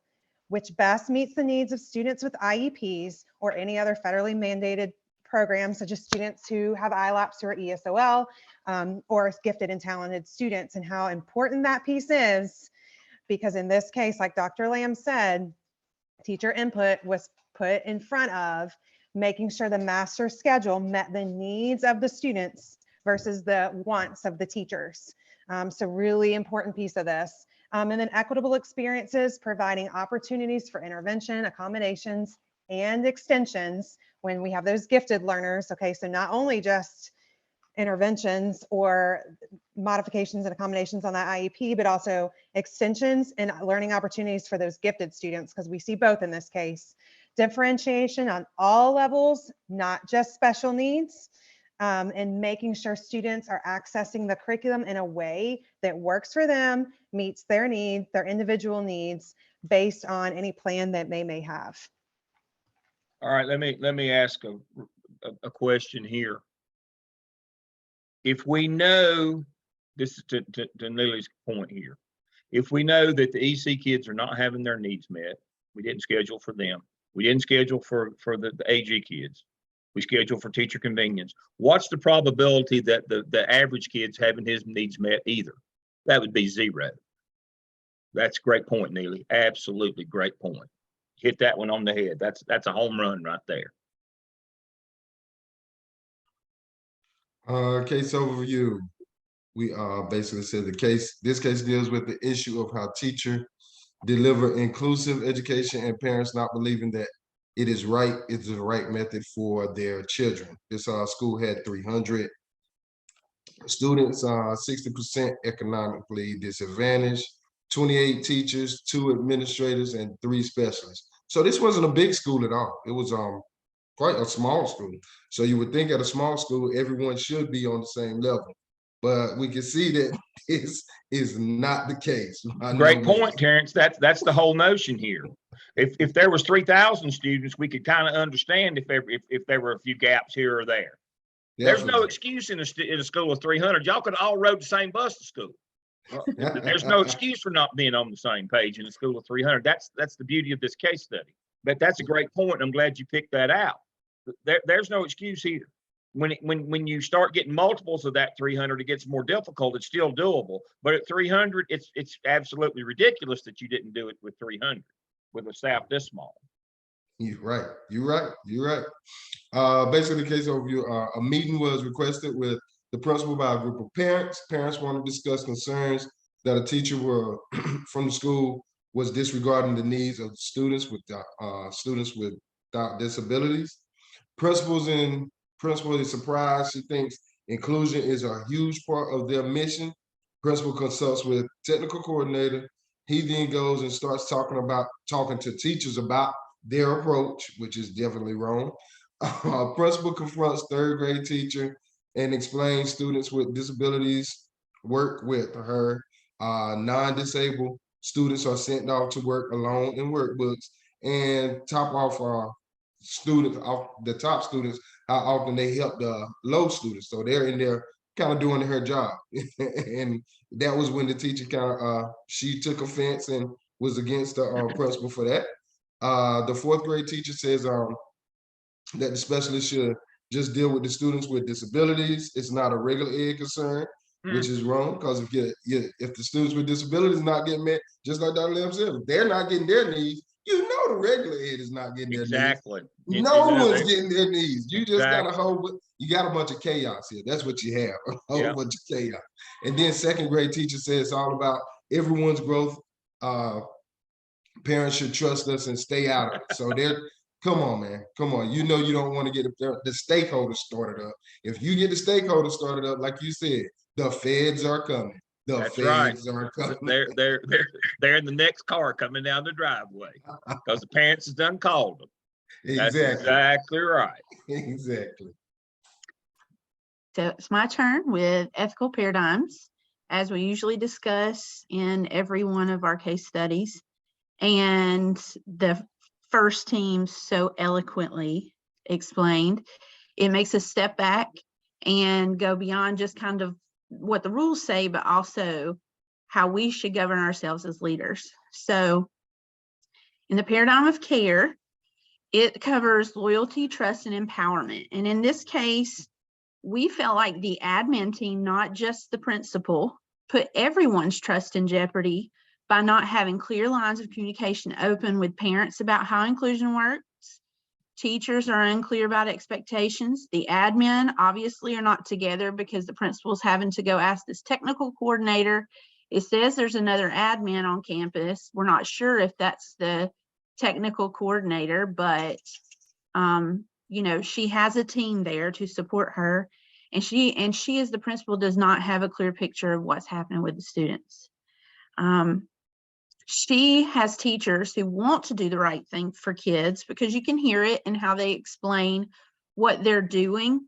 which best meets the needs of students with IEPs or any other federally mandated programs, such as students who have ILAPs or ESOL, or gifted and talented students, and how important that piece is, because in this case, like Dr. Lamb said, teacher input was put in front of making sure the master schedule met the needs of the students versus the wants of the teachers. So really important piece of this. And then equitable experiences, providing opportunities for intervention, accommodations, and extensions when we have those gifted learners. Okay, so not only just interventions or modifications and accommodations on that IEP, but also extensions and learning opportunities for those gifted students, because we see both in this case. Differentiation on all levels, not just special needs, and making sure students are accessing the curriculum in a way that works for them, meets their needs, their individual needs, based on any plan that they may have. All right, let me ask a question here. If we know, this is to Neely's point here, if we know that the EC kids are not having their needs met, we didn't schedule for them. We didn't schedule for the AG kids. We schedule for teacher convenience. What's the probability that the average kid's having his needs met either? That would be 0. That's a great point, Neely. Absolutely great point. Hit that one on the head. That's a home run right there. Case overview. We basically said this case deals with the issue of how teacher deliver inclusive education and parents not believing that it's the right method for their children. This school had 300 students, 60% economically disadvantaged, 28 teachers, 2 administrators, and 3 specialists. So this wasn't a big school at all. It was quite a small school. So you would think at a small school, everyone should be on the same level. But we can see that this is not the case. Great point, Terrence. That's the whole notion here. If there was 3,000 students, we could kind of understand if there were a few gaps here or there. There's no excuse in a school of 300. Y'all could all rode the same bus to school. There's no excuse for not being on the same page in a school of 300. That's the beauty of this case study. But that's a great point. I'm glad you picked that out. There's no excuse here. When you start getting multiples of that 300, it gets more difficult. It's still doable, but at 300, it's absolutely ridiculous that you didn't do it with 300 with a staff this small. You're right. Basically, the case overview, a meeting was requested with the principal by a group of parents. Parents want to discuss concerns that a teacher from the school was disregarding the needs of students without disabilities. Principal is surprised. She thinks inclusion is a huge part of their mission. Principal consults with technical coordinator. He then goes and starts talking to teachers about their approach, which is definitely wrong. Principal confronts 3rd grade teacher and explains students with disabilities work with her. Non-disabled students are sent off to work alone in workbooks, and top off the top students, how often they help the low students. So they're in there kind of doing her job. And that was when the teacher she took offense and was against the principal for that. The fourth grade teacher says that the specialist should just deal with the students with disabilities. It's not a regular ed concern, which is wrong, because if the students with disabilities not getting met, just like Dr. Lamb said, if they're not getting their needs, you know the regular ed is not getting their needs. Exactly. No one's getting their needs. You just got you got a bunch of chaos here. That's what you have, a whole bunch of chaos. And then second grade teacher says it's all about everyone's growth. Parents should trust us and stay out of it. So come on, man. Come on. You know you don't want to get the stakeholders started up. If you get the stakeholders started up, like you said, the feds are coming. That's right. They're in the next car coming down the driveway because the parents has done called them. That's exactly right. Exactly. So it's my turn with ethical paradigms, as we usually discuss in every one of our case studies. And the first team so eloquently explained, it makes us step back and go beyond just kind of what the rules say, but also how we should govern ourselves as leaders. So in the paradigm of care, it covers loyalty, trust, and empowerment. And in this case, we felt like the admin team, not just the principal, put everyone's trust in jeopardy by not having clear lines of communication open with parents about how inclusion works. Teachers are unclear about expectations. The admin obviously are not together because the principal's having to go ask this technical coordinator. It says there's another admin on campus. We're not sure if that's the technical coordinator, but you know, she has a team there to support her, and she as the principal does not have a clear picture of what's happening with the students. She has teachers who want to do the right thing for kids, because you can hear it in how they explain what they're doing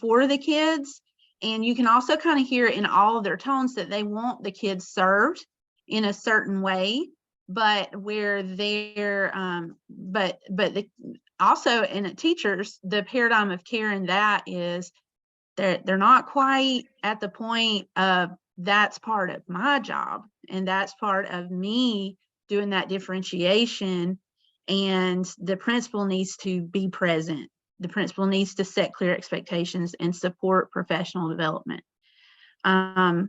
for the kids. And you can also kind of hear it in all of their tones that they want the kids served in a certain way, but where they're, also in teachers, the paradigm of care in that is that they're not quite at the point of that's part of my job and that's part of me doing that differentiation, and the principal needs to be present. The principal needs to set clear expectations and support professional development. In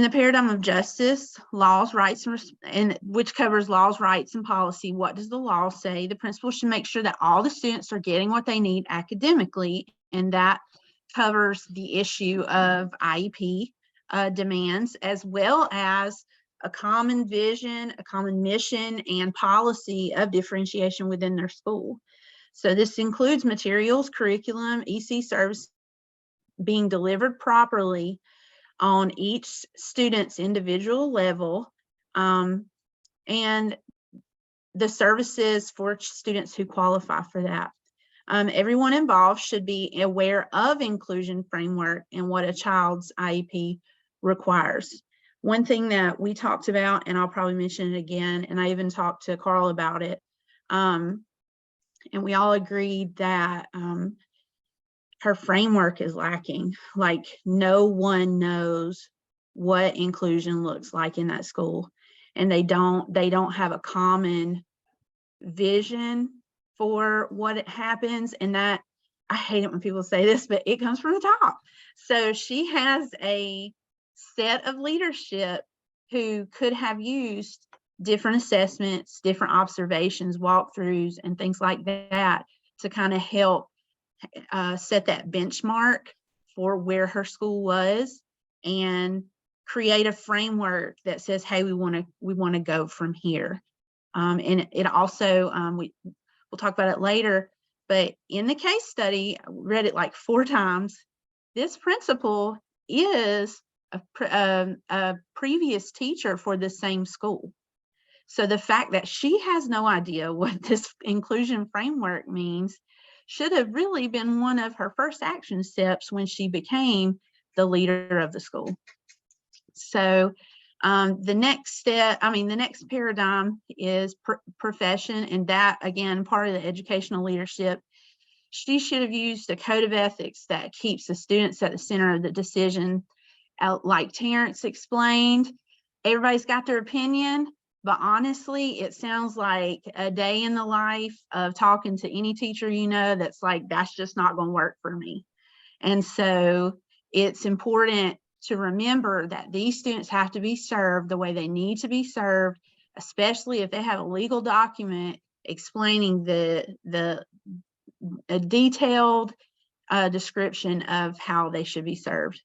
the paradigm of justice, laws, rights, and which covers laws, rights, and policy, what does the law say? The principal should make sure that all the students are getting what they need academically, and that covers the issue of IEP demands, as well as a common vision, a common mission, and policy of differentiation within their school. So this includes materials, curriculum, EC service being delivered properly on each student's individual level, and the services for students who qualify for that. Everyone involved should be aware of inclusion framework and what a child's IEP requires. One thing that we talked about, and I'll probably mention it again, and I even talked to Carl about it, and we all agreed that her framework is lacking. Like, no one knows what inclusion looks like in that school, and they don't have a common vision for what it happens. And that, I hate it when people say this, but it comes from the top. So she has a set of leadership who could have used different assessments, different observations, walkthroughs, and things like that to kind of help set that benchmark for where her school was and create a framework that says, hey, we want to go from here. And it also, we'll talk about it later, but in the case study, I read it like 4 times. This principal is a previous teacher for the same school. So the fact that she has no idea what this inclusion framework means should have really been one of her first action steps when she became the leader of the school. So the next step, the next paradigm is profession, and that, again, part of the educational leadership. She should have used a code of ethics that keeps the students at the center of the decision. Like Terrence explained, everybody's got their opinion, but honestly, it sounds like a day in the life of talking to any teacher you know that's like, that's just not going to work for me. And so it's important to remember that these students have to be served the way they need to be served, especially if they have a legal document explaining a detailed description of how they should be served.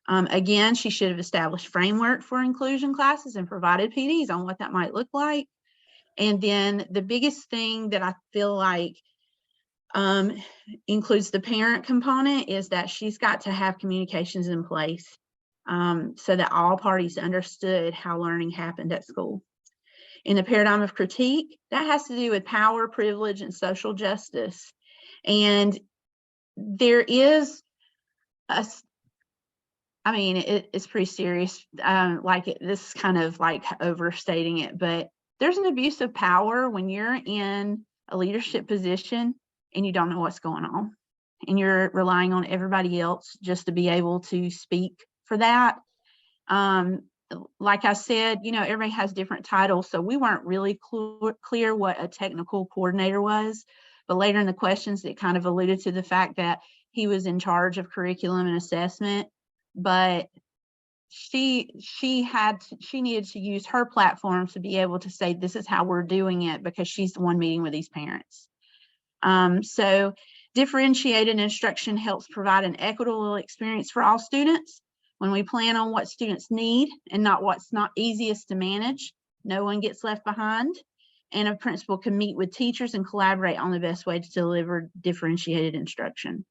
Again, she should have established framework for inclusion classes and provided PDs on what that might look like. And then the biggest thing that I feel like includes the parent component is that she's got to have communications in place so that all parties understood how learning happened at school. In the paradigm of critique, that has to do with power, privilege, and social justice. And there is it's pretty serious. This is kind of like overstating it, but there's an abuse of power when you're in a leadership position and you don't know what's going on and you're relying on everybody else just to be able to speak for that. Like I said, everybody has different titles, so we weren't really clear what a technical coordinator was, but later in the questions, it kind of alluded to the fact that he was in charge of curriculum and assessment, but she needed to use her platform to be able to say, this is how we're doing it, because she's the one meeting with these parents. So differentiated instruction helps provide an equitable experience for all students. When we plan on what students need and not what's not easiest to manage, no one gets left behind. And a principal can meet with teachers and collaborate on the best way to deliver differentiated instruction.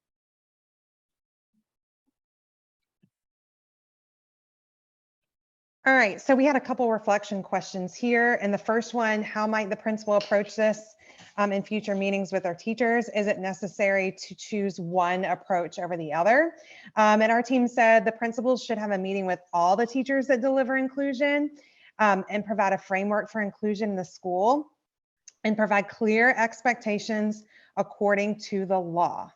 All right, so we had a couple reflection questions here. And the first one, how might the principal approach this in future meetings with our teachers? Is it necessary to choose one approach over the other? And our team said the principals should have a meeting with all the teachers that deliver inclusion and provide a framework for inclusion in the school and provide clear expectations according to the law.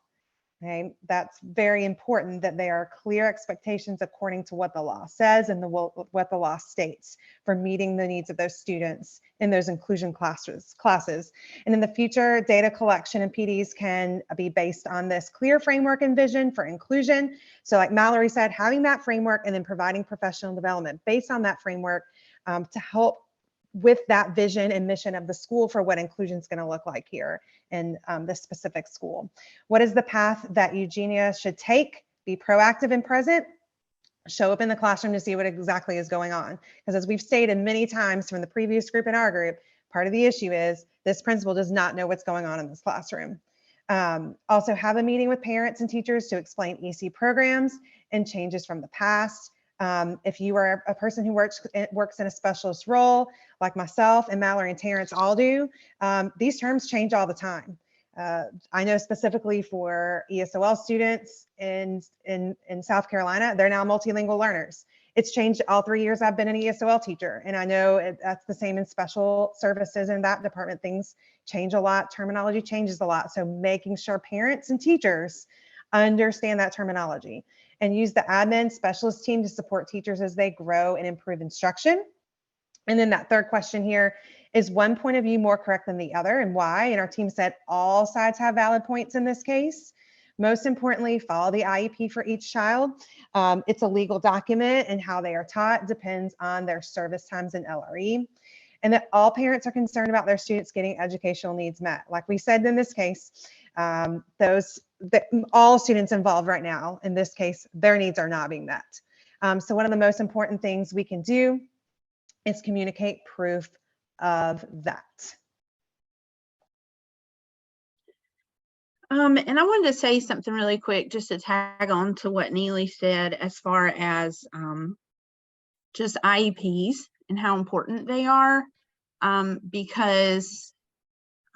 Okay, that's very important that there are clear expectations according to what the law says and what the law states for meeting the needs of those students in those inclusion classes. And in the future, data collection and PDs can be based on this clear framework and vision for inclusion. So like Mallory said, having that framework and then providing professional development based on that framework to help with that vision and mission of the school for what inclusion is going to look like here in this specific school. What is the path that Eugenia should take? Be proactive and present. Show up in the classroom to see what exactly is going on. Because as we've stated many times from the previous group and our group, part of the issue is this principal does not know what's going on in this classroom. Also have a meeting with parents and teachers to explain EC programs and changes from the past. If you are a person who works in a specialist role, like myself and Mallory and Terrence all do, these terms change all the time. I know specifically for ESOL students in South Carolina, they're now multilingual learners. It's changed all 3 years I've been an ESOL teacher, and I know that's the same in special services in that department. Things change a lot, terminology changes a lot. So making sure parents and teachers understand that terminology and use the admin specialist team to support teachers as they grow and improve instruction. And then that third question here, is one point of view more correct than the other and why? And our team said all sides have valid points in this case. Most importantly, follow the IEP for each child. It's a legal document and how they are taught depends on their service times and LRE. And that all parents are concerned about their students getting educational needs met. Like we said in this case, all students involved right now, in this case, their needs are not being met. So one of the most important things we can do is communicate proof of that. And I wanted to say something really quick, just to tag on to what Neely said as far as just IEPs and how important they are, because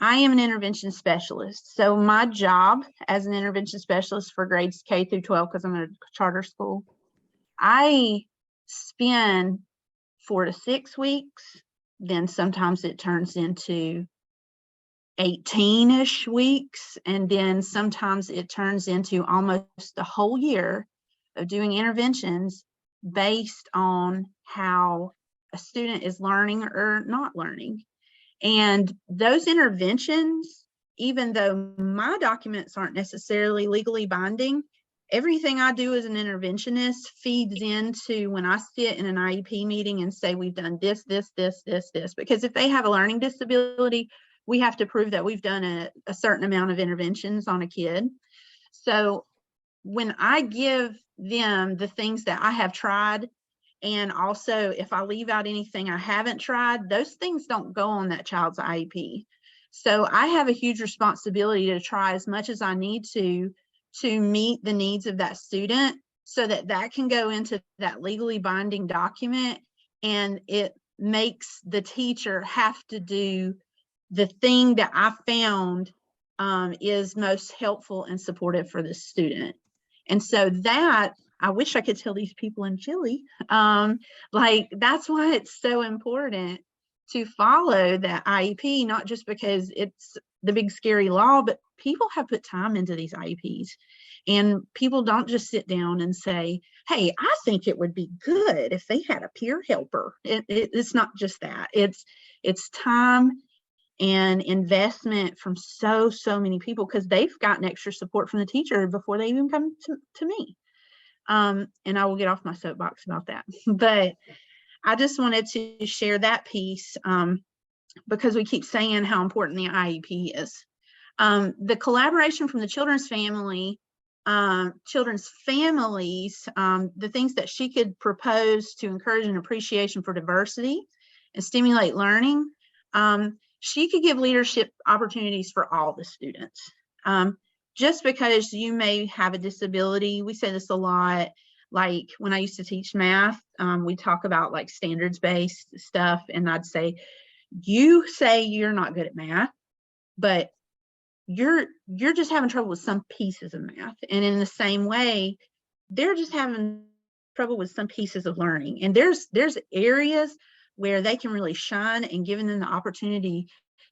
I am an intervention specialist. So my job as an intervention specialist for grades K through 12, because I'm at a charter school, I spend 4 to 6 weeks. Then sometimes it turns into 18-ish weeks. And then sometimes it turns into almost the whole year of doing interventions based on how a student is learning or not learning. And those interventions, even though my documents aren't necessarily legally binding, everything I do as an interventionist feeds into when I sit in an IEP meeting and say, we've done this, this, this, this, this, because if they have a learning disability, we have to prove that we've done a certain amount of interventions on a kid. So when I give them the things that I have tried, and also if I leave out anything I haven't tried, those things don't go on that child's IEP. So I have a huge responsibility to try as much as I need to meet the needs of that student so that that can go into that legally binding document, and it makes the teacher have to do the thing that I found is most helpful and supportive for the student. And so that, I wish I could tell these people in Chile, like that's why it's so important to follow that IEP, not just because it's the big scary law, but people have put time into these IEPs. And people don't just sit down and say, hey, I think it would be good if they had a peer helper. It's not just that. It's time and investment from so many people, because they've gotten extra support from the teacher before they even come to me. And I will get off my soapbox about that. But I just wanted to share that piece because we keep saying how important the IEP is. The collaboration from the children's families, the things that she could propose to encourage an appreciation for diversity and stimulate learning. She could give leadership opportunities for all the students. Just because you may have a disability, we say this a lot, like when I used to teach math, we talk about like standards-based stuff, and I'd say, you say you're not good at math, but you're just having trouble with some pieces of math. And in the same way, they're just having trouble with some pieces of learning. And there's areas where they can really shine, and giving them the opportunity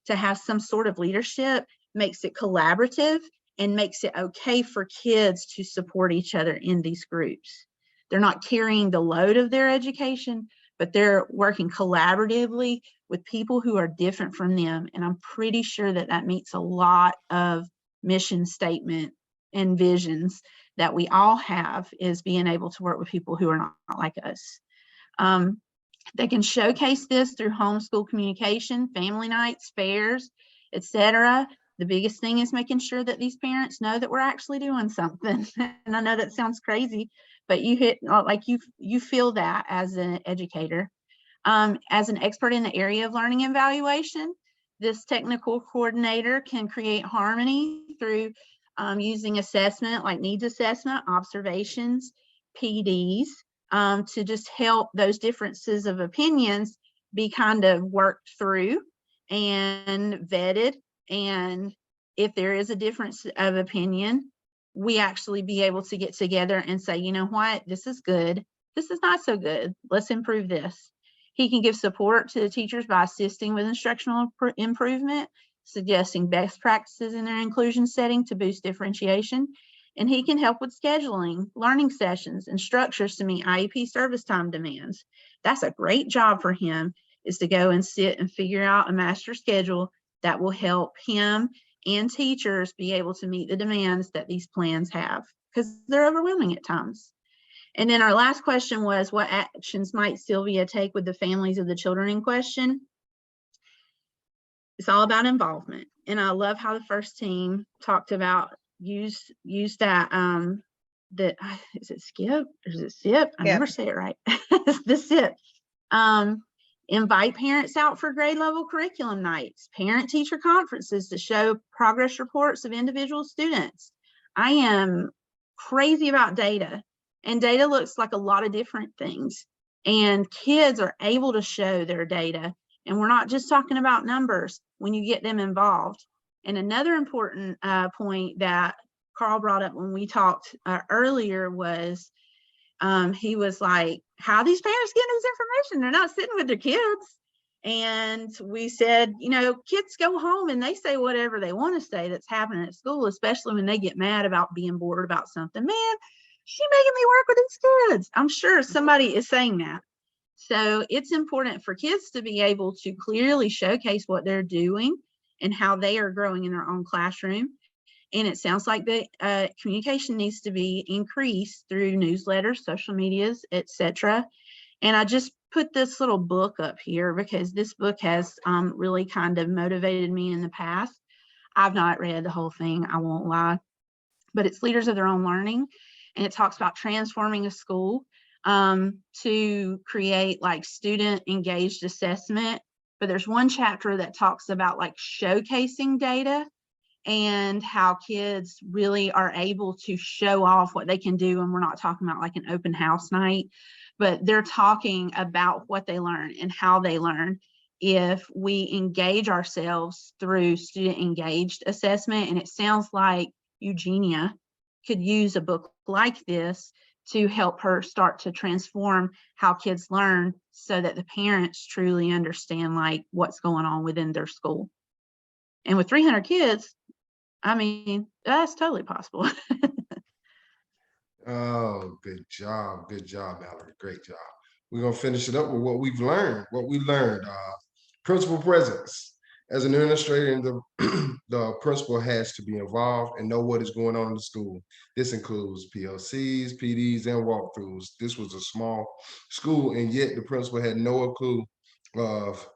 to have some sort of leadership makes it collaborative and makes it okay for kids to support each other in these groups. They're not carrying the load of their education, but they're working collaboratively with people who are different from them. And I'm pretty sure that that meets a lot of mission statement and visions that we all have, is being able to work with people who are not like us. They can showcase this through homeschool communication, family nights, fairs, etc. The biggest thing is making sure that these parents know that we're actually doing something. And I know that sounds crazy, but you feel that as an educator. As an expert in the area of learning and evaluation, this technical coordinator can create harmony through using assessment like needs assessment, observations, PDs, to just help those differences of opinions be kind of worked through and vetted. And if there is a difference of opinion, we actually be able to get together and say, you know what, this is good, this is not so good, let's improve this. He can give support to the teachers by assisting with instructional improvement, suggesting best practices in their inclusion setting to boost differentiation. And he can help with scheduling, learning sessions, and structures to meet IEP service time demands. That's a great job for him, is to go and sit and figure out a master schedule that will help him and teachers be able to meet the demands that these plans have, because they're overwhelming at times. And then our last question was, what actions might Sylvia take with the families of the children in question? It's all about involvement. And I love how the first team talked about use that, is it SKIP or is it SIP? I never say it right. The SIP. Invite parents out for grade level curriculum nights, parent teacher conferences to show progress reports of individual students. I am crazy about data, and data looks like a lot of different things, and kids are able to show their data. And we're not just talking about numbers when you get them involved. And another important point that Carl brought up when we talked earlier was, he was like, how these parents getting this information? They're not sitting with their kids. And we said, you know, kids go home and they say whatever they want to say that's happening at school, especially when they get mad about being bored about something. Man, she making me work with these kids. I'm sure somebody is saying that. So it's important for kids to be able to clearly showcase what they're doing and how they are growing in their own classroom. And it sounds like the communication needs to be increased through newsletters, social medias, etc. And I just put this little book up here because this book has really kind of motivated me in the past. I've not read the whole thing, I won't lie, but it's Leaders of Their Own Learning. And it talks about transforming a school to create like student engaged assessment. But there's one chapter that talks about like showcasing data and how kids really are able to show off what they can do. And we're not talking about like an open house night, but they're talking about what they learn and how they learn if we engage ourselves through student engaged assessment. And it sounds like Eugenia could use a book like this to help her start to transform how kids learn so that the parents truly understand like what's going on within their school. And with 300 kids, I mean, that's totally possible. Oh, good job, Mallory. Great job. We're gonna finish it up with what we've learned. Principal presence. As an administrator, the principal has to be involved and know what is going on in the school. This includes PLCs, PDs, and walkthroughs. This was a small school, and yet the principal had no clue of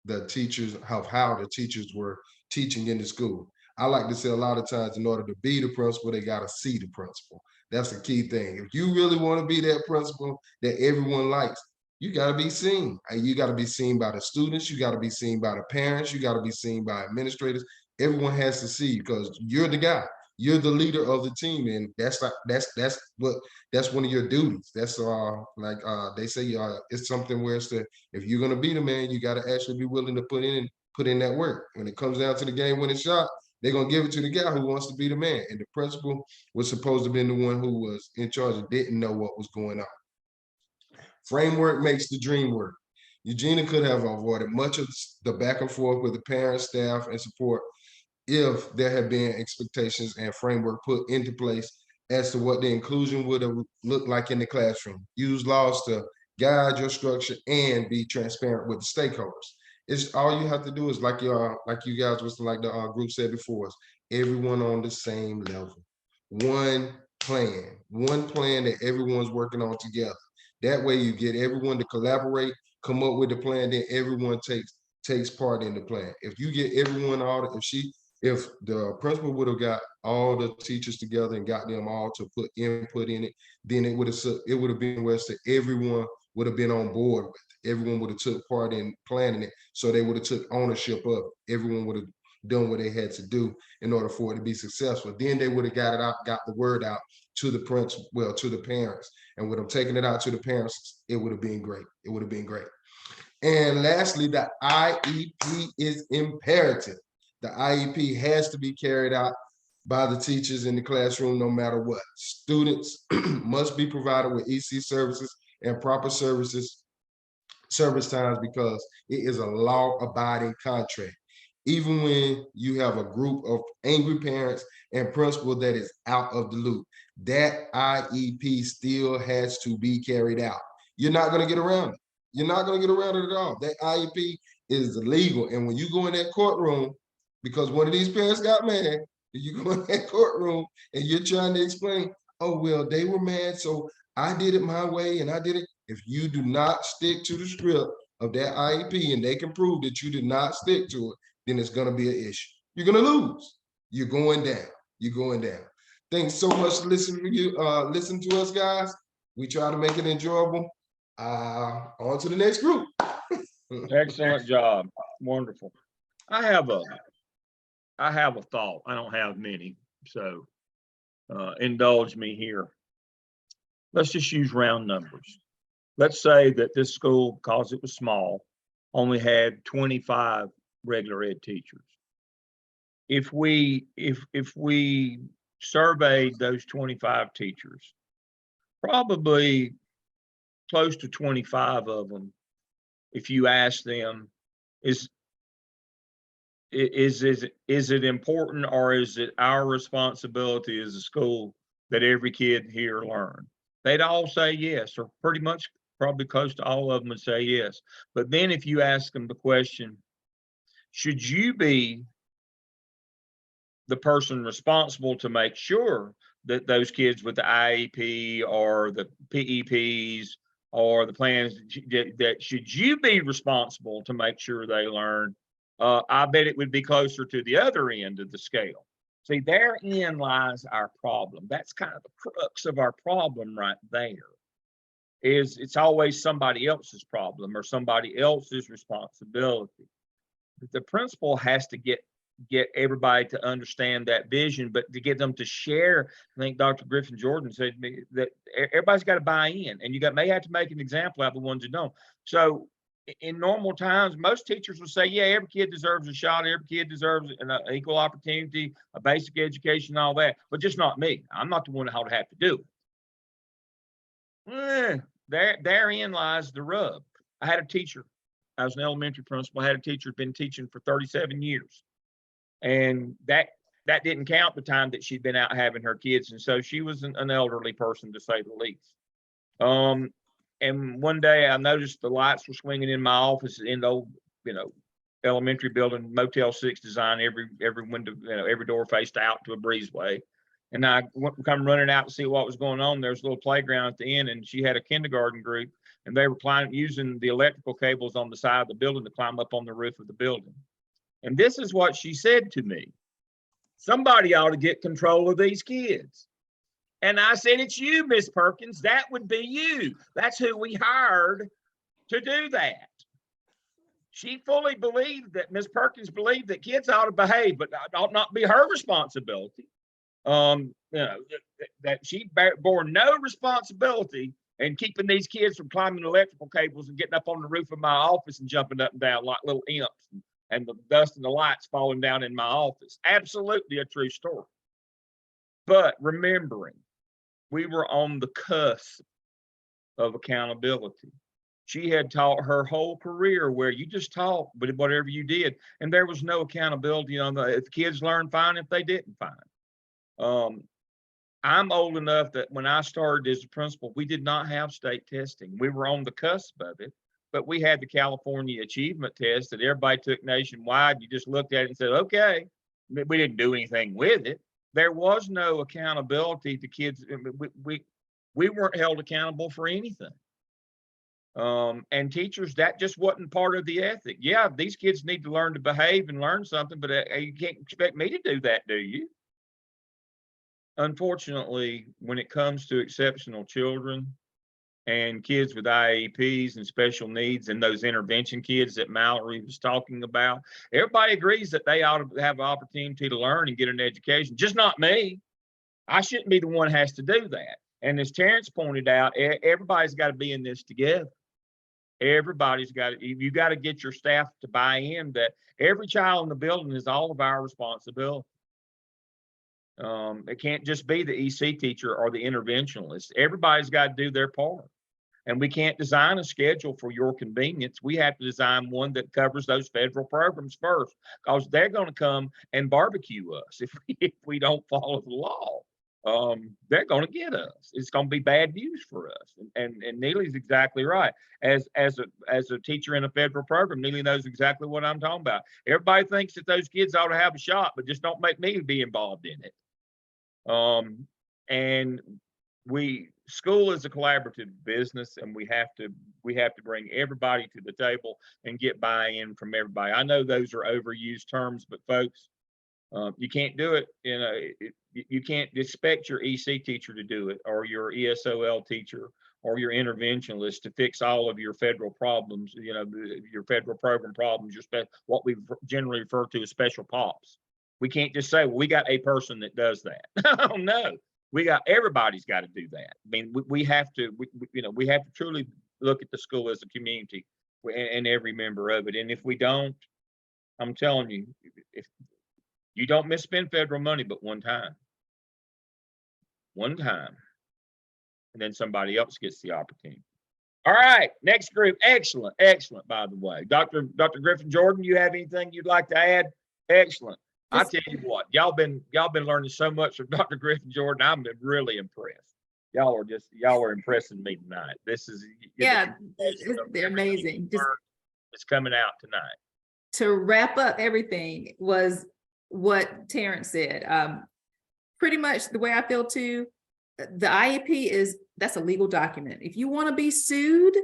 the teachers, of how the teachers were teaching in the school. I like to say a lot of times, in order to be the principal, they got to see the principal. That's the key thing. If you really want to be that principal that everyone likes, you got to be seen. You got to be seen by the students. You got to be seen by the parents. You got to be seen by administrators. Everyone has to see, because you're the guy. You're the leader of the team, and that's one of your duties. That's they say it's something where it's if you're gonna be the man, you got to actually be willing to put in that work. When it comes down to the game-winning shot, they're gonna give it to the guy who wants to be the man. And the principal was supposed to be the one who was in charge and didn't know what was going on. Framework makes the dream work. Eugenia could have avoided much of the back and forth with the parents, staff, and support if there had been expectations and framework put into place as to what the inclusion would have looked like in the classroom. Use laws to guide your structure and be transparent with the stakeholders. It's all you have to do is like you guys was like the group said before, is everyone on the same level. One plan that everyone's working on together. That way you get everyone to collaborate, come up with the plan, then everyone takes part in the plan. If you get everyone if the principal would have got all the teachers together and got them all to put input in it, then it would have been where everyone would have been on board with it. Everyone would have took part in planning it, so they would have took ownership of it. Everyone would have done what they had to do in order for it to be successful. Then they would have got the word out to the to the parents. And with them taking it out to the parents, it would have been great. It would have been great. And lastly, the IEP is imperative. The IEP has to be carried out by the teachers in the classroom no matter what. Students must be provided with EC services and proper service times, because it is a law-abiding contract. Even when you have a group of angry parents and principal that is out of the loop, that IEP still has to be carried out. You're not going to get around it. You're not going to get around it at all. That IEP is legal. And when you go in that courtroom, because one of these parents got mad, you go in that courtroom and you're trying to explain, oh, well, they were mad, so I did it my way and I did it. If you do not stick to the script of that IEP and they can prove that you did not stick to it, then it's going to be an issue. You're going to lose. You're going down. You're going down. Thanks so much for listening to us, guys. We try to make it enjoyable. On to the next group. Excellent job. Wonderful. I have a thought. I don't have many, so indulge me here. Let's just use round numbers. Let's say that this school, because it was small, only had 25 regular ed teachers. If we surveyed those 25 teachers, probably close to 25 of them, if you ask them, is it important, or is it our responsibility as a school that every kid here learn? They'd all say yes, or pretty much Probably close to all of them would say yes. But then if you ask them the question, should you be the person responsible to make sure that those kids with the IEP or the PEPs or the plans that should you be responsible to make sure they learn? I bet it would be closer to the other end of the scale. See, therein lies our problem. That's kind of the crux of our problem right there. Is it's always somebody else's problem or somebody else's responsibility. The principal has to get everybody to understand that vision, but to get them to share. I think Dr. Griffin Jordan said to me that everybody's got to buy in, and you may have to make an example out of the ones who don't. So in normal times, most teachers will say, yeah, every kid deserves a shot, every kid deserves an equal opportunity, a basic education, all that, but just not me. I'm not the one that would have to do it. Therein lies the rub. I had a teacher. I was an elementary principal. I had a teacher who'd been teaching for 37 years. And that didn't count the time that she'd been out having her kids. And so she was an elderly person, to say the least. And one day I noticed the lights were swinging in my office in the old, elementary building, Motel 6 design. Every window, every door faced out to a breezeway. And I come running out to see what was going on. There's a little playground at the end, and she had a kindergarten group, and they were using the electrical cables on the side of the building to climb up on the roof of the building. And this is what she said to me: somebody ought to get control of these kids. And I said, it's you, Miss Perkins. That would be you. That's who we hired to do that. She fully believed that Miss Perkins believed that kids ought to behave, but that ought not be her responsibility. That she bore no responsibility in keeping these kids from climbing electrical cables and getting up on the roof of my office and jumping up and down like little imps, and the dust and the lights falling down in my office. Absolutely a true story. But remembering, we were on the cusp of accountability. She had taught her whole career where you just taught, but whatever you did, and there was no accountability on if kids learned, fine. If they didn't, fine. I'm old enough that when I started as a principal, we did not have state testing. We were on the cusp of it, but we had the California Achievement Test that everybody took nationwide. You just looked at it and said, okay. We didn't do anything with it. There was no accountability to kids. We weren't held accountable for anything. And teachers, that just wasn't part of the ethic. Yeah, these kids need to learn to behave and learn something, but you can't expect me to do that, do you? Unfortunately, when it comes to exceptional children and kids with IEPs and special needs and those intervention kids that Mallory was talking about, everybody agrees that they ought to have an opportunity to learn and get an education, just not me. I shouldn't be the one who has to do that. And as Terrence pointed out, everybody's got to be in this together. Everybody's got to, you got to get your staff to buy in that every child in the building is all of our responsibility. It can't just be the EC teacher or the interventionalist. Everybody's got to do their part. And we can't design a schedule for your convenience. We have to design one that covers those federal programs first, because they're going to come and barbecue us if we don't follow the law. They're going to get us. It's going to be bad news for us. And Neely's exactly right. As a teacher in a federal program, Neely knows exactly what I'm talking about. Everybody thinks that those kids ought to have a shot, but just don't make me be involved in it. And school is a collaborative business, and we have to bring everybody to the table and get buy-in from everybody. I know those are overused terms, but folks, you can't do it. You can't expect your EC teacher to do it, or your ESOL teacher, or your interventionalist to fix all of your federal problems. Your federal program problems. What we generally refer to as special pops. We can't just say, well, we got a person that does that. Oh no, everybody's got to do that. I mean, we have to truly look at the school as a community and every member of it. And if we don't, I'm telling you, if you don't misspend federal money, but one time, and then somebody else gets the opportunity. All right, next group. Excellent, by the way. Dr. Griffin Jordan, you have anything you'd like to add? Excellent. I tell you what, y'all been learning so much from Dr. Griffin Jordan. I'm really impressed. y'all are impressing me tonight. This is Yeah, they're amazing. Just it's coming out tonight. to wrap up everything was what Terrence said. Pretty much the way I feel too, the IEP that's a legal document. If you want to be sued,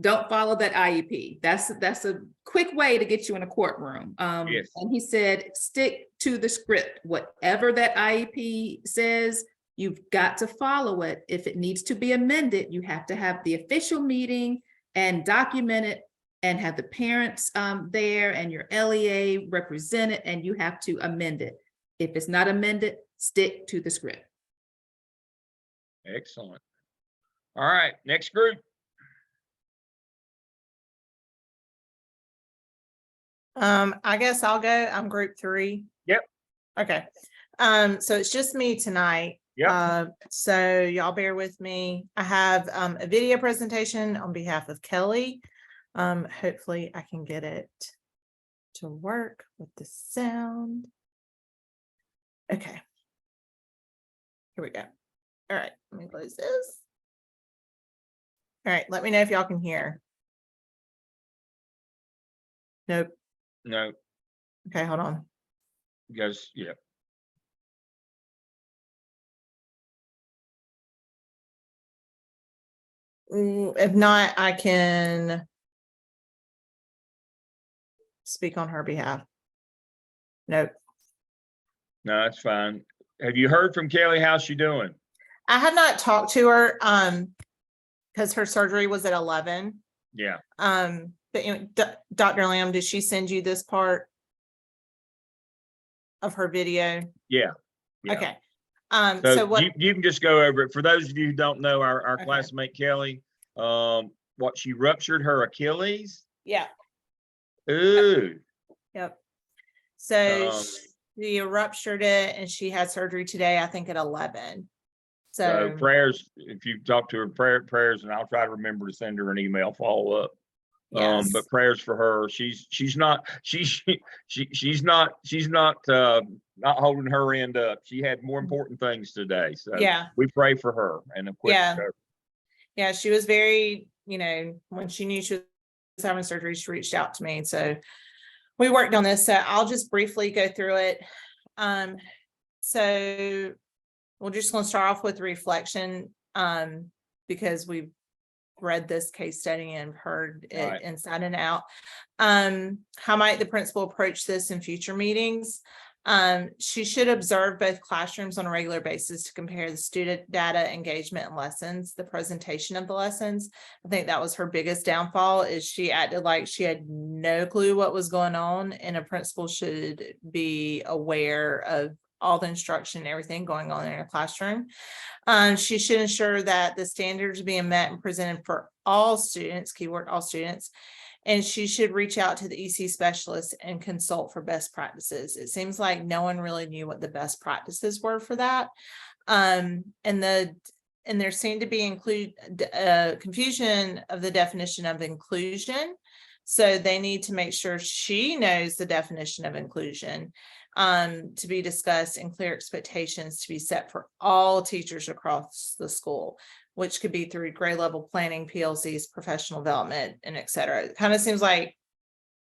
don't follow that IEP. That's a quick way to get you in a courtroom. Yes. And he said, stick to the script. Whatever that IEP says, you've got to follow it. If it needs to be amended, you have to have the official meeting and document it and have the parents there and your LEA represent it, and you have to amend it. If it's not amended, stick to the script. Excellent. All right, next group. I guess I'll go. I'm group 3. Yep. Okay. So it's just me tonight. Yep. So y'all bear with me. I have a video presentation on behalf of Kelly. Hopefully I can get it to work with the sound. Okay. Here we go. All right, let me close this. All right, let me know if y'all can hear. Nope. No, Okay, hold on. you guys, yeah. If not, I can speak on her behalf. Nope. No, that's fine. Have you heard from Kelly? How's she doing? I have not talked to her because her surgery was at 11. Yeah. But you know, Dr. Lamb, did she send you this part of her video? Yeah. Yeah. Okay. So, So what you can just go over it. For those of you who don't know, our Okay. classmate Kelly, what she ruptured her Achilles. yeah. Ooh. Yep. So Um, she ruptured it and she had surgery today, I think at 11. So So prayers, if you talk to her, prayers, and I'll try to remember to send her an email follow up. yes. But prayers for her. She's not not holding her end up. She had more important things today. So Yeah. we pray for her and a quick Yeah. recovery. Yeah, she was very, when she knew she was having surgery, she reached out to me. So we worked on this. So I'll just briefly go through it. So we're just going to start off with reflection because we've read this case study and heard it Right. inside and out. How might the principal approach this in future meetings? She should observe both classrooms on a regular basis to compare the student data, engagement, and lessons, the presentation of the lessons. I think that was her biggest downfall, is she acted like she had no clue what was going on, and a principal should be aware of all the instruction and everything going on in a classroom. She should ensure that the standards are being met and presented for all students, keyword all students, and she should reach out to the EC specialist and consult for best practices. It seems like no one really knew what the best practices were for that. And there seemed to be confusion of the definition of inclusion. So they need to make sure she knows the definition of inclusion to be discussed, and clear expectations to be set for all teachers across the school, which could be through grade level planning, PLCs, professional development, and et cetera. It kind of seems like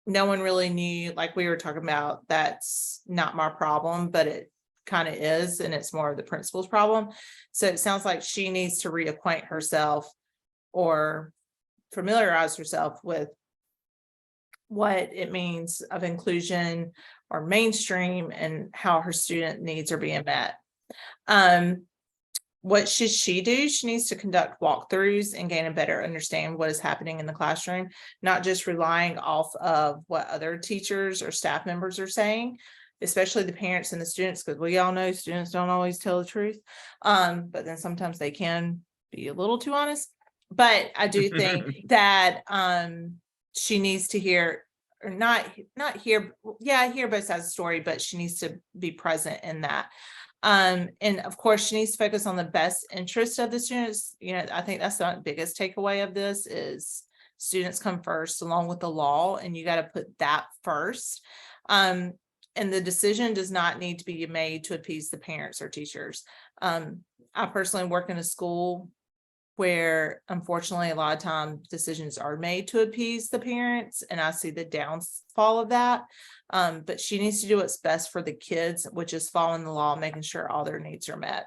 no one really knew, like we were talking about, that's not my problem, but it kind of is, and it's more of the principal's problem. So it sounds like she needs to reacquaint herself or familiarize herself with what it means of inclusion or mainstream and how her student needs are being met. What should she do? She needs to conduct walkthroughs and gain a better understanding what is happening in the classroom, not just relying off of what other teachers or staff members are saying, especially the parents and the students, because we all know students don't always tell the truth. But then sometimes they can be a little too honest. But I do think that she needs to hear, or not hear, hear both sides of the story, but she needs to be present in that. And of course, she needs to focus on the best interest of the students. I think that's the biggest takeaway of this is students come first along with the law, and you got to put that first. And the decision does not need to be made to appease the parents or teachers. I personally work in a school where unfortunately a lot of times decisions are made to appease the parents, and I see the downfall of that. But she needs to do what's best for the kids, which is following the law, making sure all their needs are met.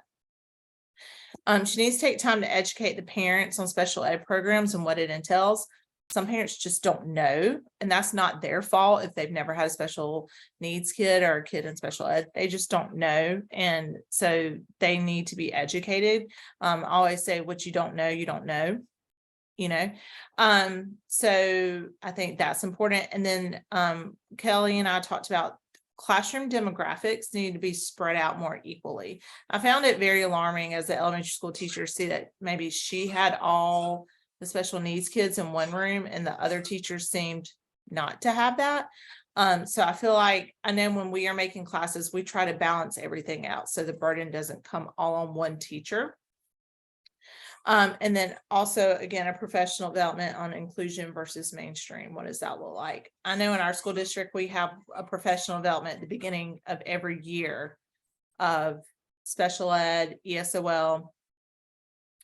She needs to take time to educate the parents on special ed programs and what it entails. Some parents just don't know, and that's not their fault if they've never had a special needs kid or a kid in special ed. They just don't know, and so they need to be educated. I always say, what you don't know, you don't know. So I think that's important. And then Kelly and I talked about classroom demographics need to be spread out more equally. I found it very alarming as an elementary school teacher to see that maybe she had all the special needs kids in one room and the other teachers seemed not to have that. So I feel like, I know when we are making classes, we try to balance everything out so the burden doesn't come all on one teacher. And then also, again, a professional development on inclusion versus mainstream. What does that look like? I know in our school district, we have a professional development at the beginning of every year of special ed, ESOL.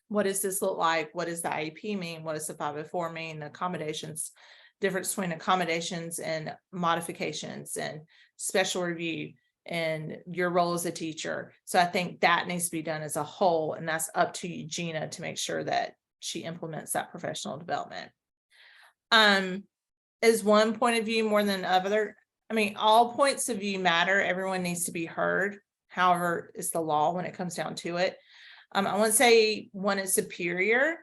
What does this look like? What does the IEP mean? What does the 504 mean? The accommodations, difference between accommodations and modifications and special review and your role as a teacher. So I think that needs to be done as a whole, and that's up to Eugenia to make sure that she implements that professional development. Is one point of view more than other? I mean, all points of view matter. Everyone needs to be heard. However, it's the law when it comes down to it. I wouldn't say one is superior,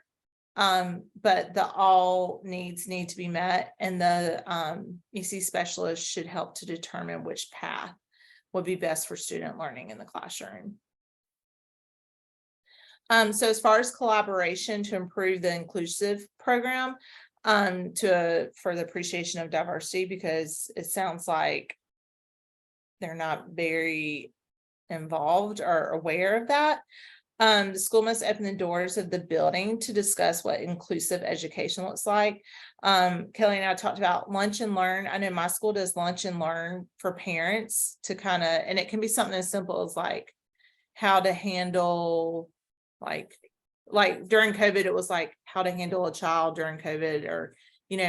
but the all needs need to be met, and the EC specialist should help to determine which path would be best for student learning in the classroom. So as far as collaboration to improve the inclusive program, for the appreciation of diversity, because it sounds like they're not very involved or aware of that. The school must open the doors of the building to discuss what inclusive education looks like. Kelly and I talked about lunch and learn. I know my school does lunch and learn for parents to kind of, and it can be something as simple as like how to handle, like during COVID, it was like how to handle a child during COVID, or,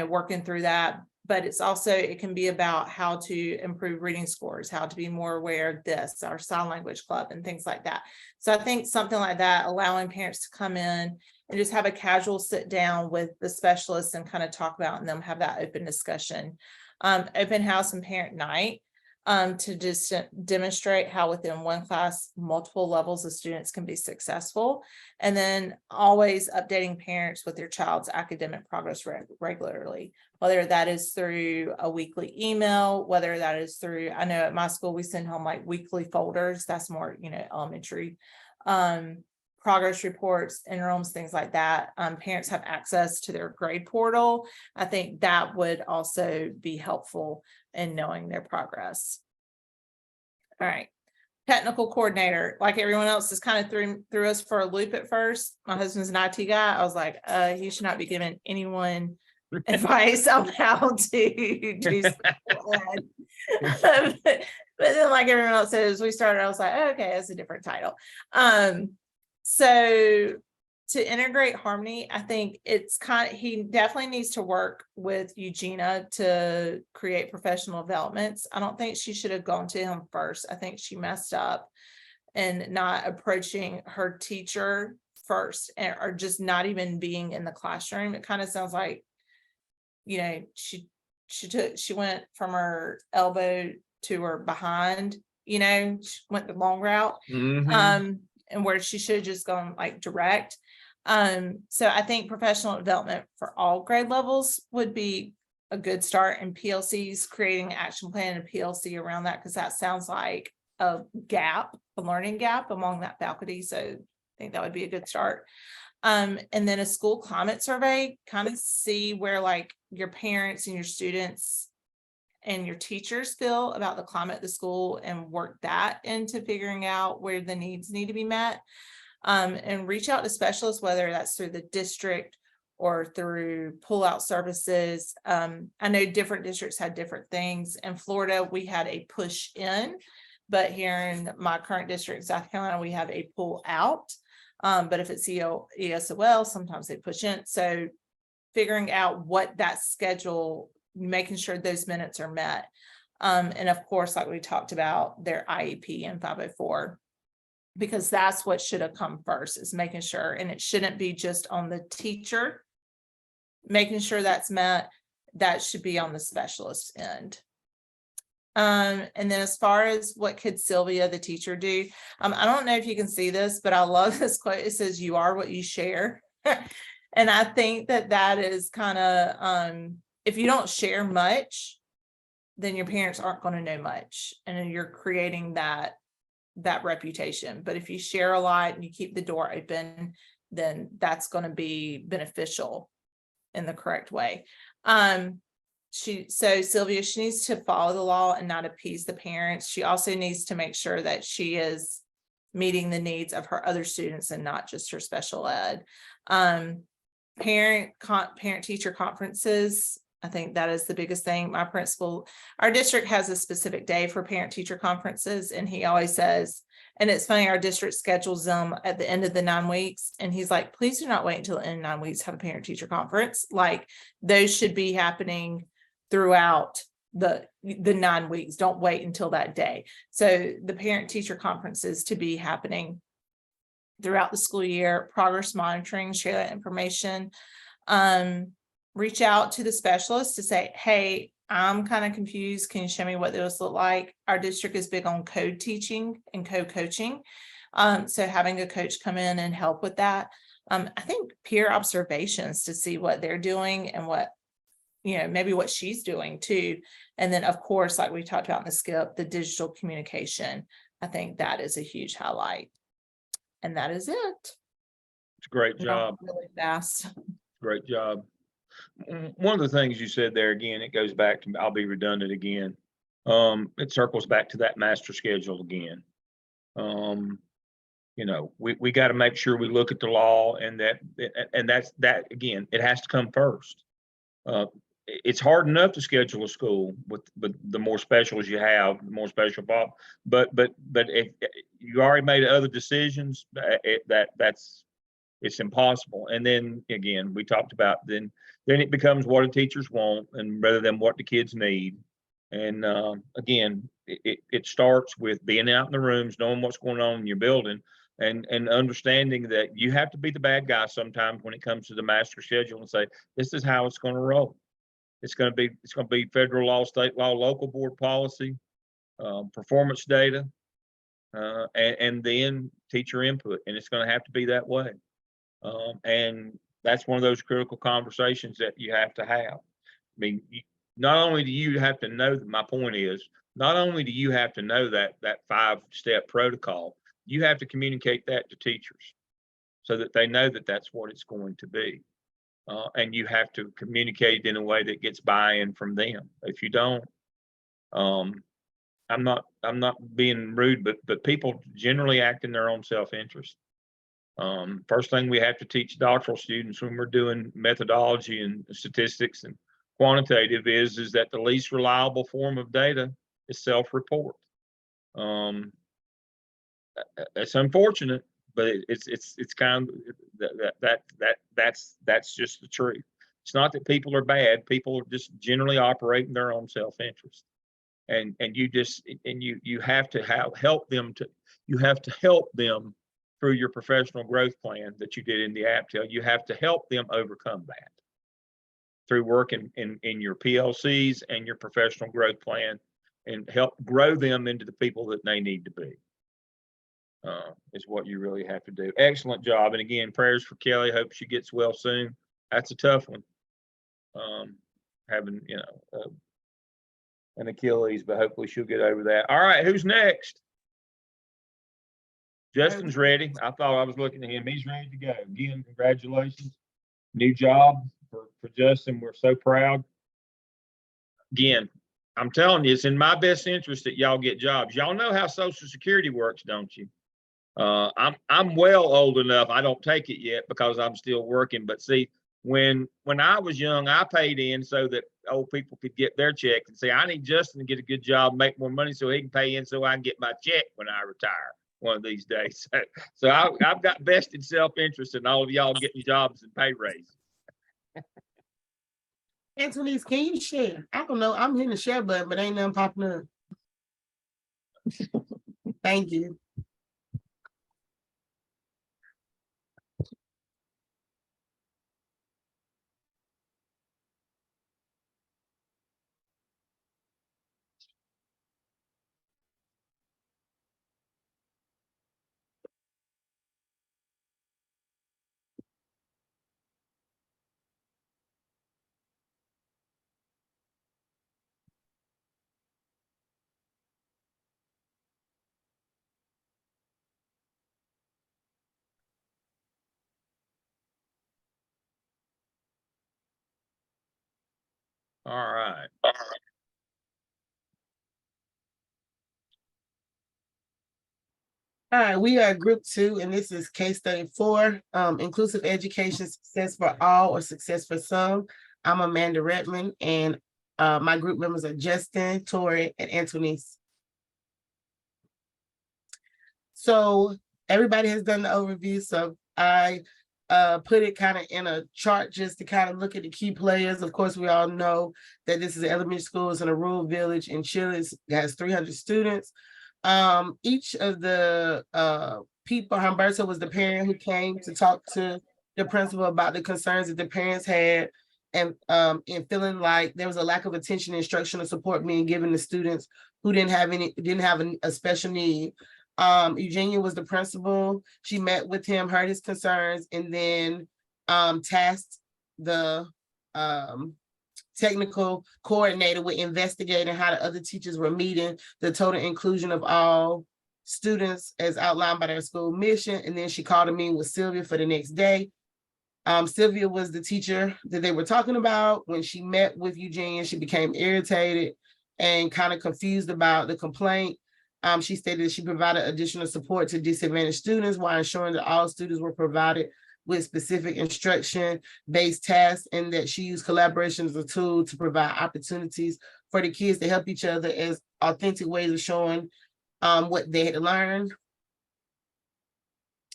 working through that. But it's also, it can be about how to improve reading scores, how to be more aware of this, our sign language club and things like that. So I think something like that, allowing parents to come in and just have a casual sit down with the specialists and kind of talk about, and them have that open discussion. Open house and parent night, to just demonstrate how within one class, multiple levels of students can be successful. And then always updating parents with their child's academic progress regularly, whether that is through a weekly email, whether that is through, I know at my school, we send home like weekly folders. That's more, elementary, progress reports, interims, things like that. Parents have access to their grade portal. I think that would also be helpful in knowing their progress. All right. Technical coordinator, like everyone else, is kind of threw us for a loop at first. My husband's an IT guy. I was like, he should not be giving anyone advice on how to do but then, like everyone else says, we started, I was like, oh, okay, that's a different title. So to integrate harmony, I think it's he definitely needs to work with Eugenia to create professional developments. I don't think she should have gone to him first. I think she messed up and not approaching her teacher first, or just not even being in the classroom. It kind of sounds like, she went from her elbow to her behind, she went the long route. And where she should have just gone like direct. So I think professional development for all grade levels would be a good start, and PLCs, creating an action plan and a PLC around that, because that sounds like a learning gap among that faculty. So I think that would be a good start. And then a school climate survey, kind of see where like your parents and your students and your teachers feel about the climate of the school, and work that into figuring out where the needs need to be met. And reach out to specialists, whether that's through the district or through pull-out services. I know different districts had different things. In Florida, we had a push in But here in my current district, South Carolina, we have a pull out. But if it's ESOL, sometimes they push in. So figuring out what that schedule, making sure those minutes are met. And of course, like we talked about, their IEP and 504, because that's what should have come first, is making sure, and it shouldn't be just on the teacher making sure that's met. That should be on the specialist end. And then as far as what could Sylvia, the teacher, do? I don't know if you can see this, but I love this quote. It says, "You are what you share." And I think that that is kind of, if you don't share much, then your parents aren't going to know much, and you're creating that reputation. But if you share a lot and you keep the door open, then that's going to be beneficial in the correct way. So Sylvia, she needs to follow the law and not appease the parents. She also needs to make sure that she is meeting the needs of her other students and not just her special ed. Parent teacher conferences, I think that is the biggest thing. My principal, our district has a specific day for parent teacher conferences, and he always says, and it's funny, our district schedules them at the end of the 9 weeks, and he's like, please do not wait until the end of 9 weeks to have a parent teacher conference. Like, those should be happening throughout the 9 weeks. Don't wait until that day. So the parent teacher conferences to be happening throughout the school year. Progress monitoring, share that information. Reach out to the specialist to say, hey, I'm kind of confused. Can you show me what those look like? Our district is big on code teaching and code coaching. So having a coach come in and help with that. I think peer observations to see what they're doing and what, maybe what she's doing too. And then of course, like we talked about in the skip, the digital communication. I think that is a huge highlight. And that is it. It's a great job. Really fast. Great job. One of the things you said there, again, it goes back to, I'll be redundant again. It circles back to that master schedule again. We got to make sure we look at the law, and that's again, it has to come first. It's hard enough to schedule a school with the more specials you have, the more special Bob. But if you already made other decisions, it's impossible. And then again, we talked about then it becomes what the teachers want, and rather than what the kids need. And again, it starts with being out in the rooms, knowing what's going on in your building, and understanding that you have to be the bad guy sometimes when it comes to the master schedule and say, this is how it's going to roll. It's going to be federal law, state law, local board policy, performance data, and then teacher input. And it's going to have to be that way. And that's one of those critical conversations that you have to have. I mean, not only do you have to know, my point is, not only do you have to know that 5-step protocol, you have to communicate that to teachers so that they know that that's what it's going to be. And you have to communicate in a way that gets buy-in from them. If you don't, I'm not being rude, but people generally act in their own self-interest. First thing we have to teach doctoral students when we're doing methodology and statistics and quantitative is that the least reliable form of data is self-report. It's unfortunate, but it's kind of that's just the truth. It's not that people are bad. People are just generally operating their own self-interest, and you have to help them through your professional growth plan that you did in the APTEL. You have to help them overcome that through working in your PLCs and your professional growth plan, and help grow them into the people that they need to be. Is what you really have to do. Excellent job. And again, prayers for Kelly. Hope she gets well soon. That's a tough one. Having, an Achilles, but hopefully she'll get over that. All right, who's next? Justin's ready. I thought I was looking at him. He's ready to go. Again, congratulations. New job for Justin. We're so proud. Again, I'm telling you, it's in my best interest that y'all get jobs. Y'all know how Social Security works, don't you? I'm well old enough. I don't take it yet because I'm still working. But see, When I was young, I paid in so that old people could get their check and say, I need Justin to get a good job, make more money so he can pay in so I can get my check when I retire one of these days. So I've got vested self-interest in all of y'all getting jobs and pay raises. Anthony's, can you share? I don't know. I'm hitting the share button, but ain't nothing popping up. Thank you. All right. All right, we are group 2, and this is case study 4, inclusive education, success for all or success for some. I'm Amanda Redmond, and my group members are Justin, Tori, and Anthony's. So everybody has done the overview, so I put it kind of in a chart just to kind of look at the key players. Of course, we all know that this is an elementary school, it's in a rural village in Chile. It has 300 students. Each of the people, Humberto was the parent who came to talk to the principal about the concerns that the parents had, and feeling like there was a lack of attention, instructional support being given to students who didn't have a special need. Eugenia was the principal. She met with him, heard his concerns, and then tasked the technical coordinator with investigating how the other teachers were meeting the total inclusion of all students as outlined by their school mission. And then she called a meeting with Sylvia for the next day. Sylvia was the teacher that they were talking about. When she met with Eugenia, she became irritated and kind of confused about the complaint. She stated that she provided additional support to disadvantaged students while ensuring that all students were provided with specific instruction-based tasks, and that she used collaboration as a tool to provide opportunities for the kids to help each other as authentic ways of showing what they had learned.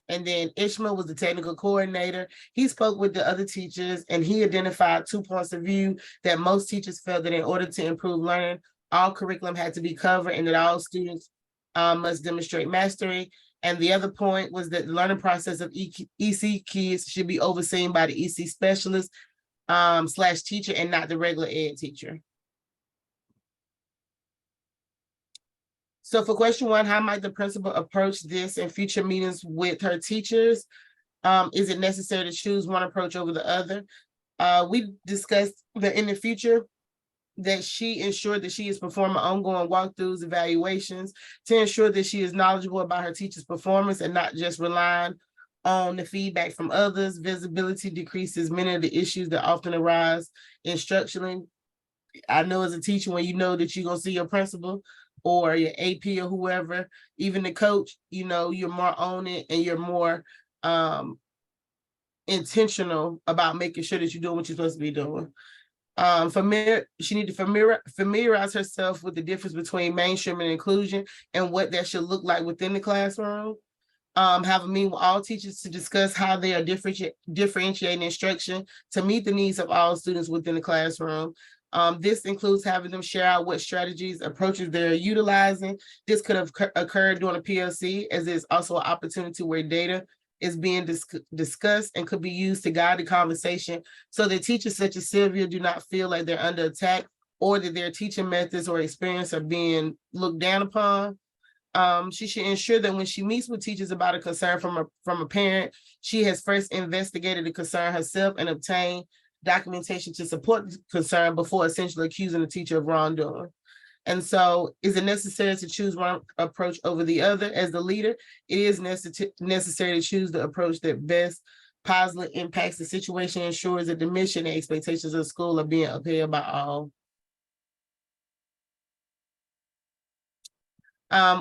And then Ishmael was the technical coordinator. He spoke with the other teachers, and he identified 2 points of view that most teachers felt that in order to improve learning, all curriculum had to be covered and that all students must demonstrate mastery. And the other point was that the learning process of EC kids should be overseen by the EC specialist / teacher and not the regular ed teacher. So for question 1, how might the principal approach this in future meetings with her teachers? Is it necessary to choose one approach over the other? We discussed that in the future, that she ensured that she is performing ongoing walkthroughs, evaluations to ensure that she is knowledgeable about her teacher's performance and not just relying on the feedback from others. Visibility decreases many of the issues that often arise instructionally. I know as a teacher, when you know that you're gonna see your principal or your AP or whoever, even the coach, you know, you're more on it and you're more intentional about making sure that you're doing what you're supposed to be doing. She needs to familiarize herself with the difference between mainstream and inclusion and what that should look like within the classroom. Have a meeting with all teachers to discuss how they are differentiating instruction to meet the needs of all students within the classroom. This includes having them share out what strategies, approaches they're utilizing. This could have occurred during a PLC, as there's also an opportunity where data is being discussed and could be used to guide the conversation so that teachers such as Sylvia do not feel like they're under attack or that their teaching methods or experience are being looked down upon. She should ensure that when she meets with teachers about a concern from a parent, she has first investigated the concern herself and obtained documentation to support the concern before essentially accusing the teacher of wrongdoing. And so, is it necessary to choose one approach over the other? As the leader, it is necessary to choose the approach that best positively impacts the situation, ensures that the mission and expectations of the school are being upheld by all.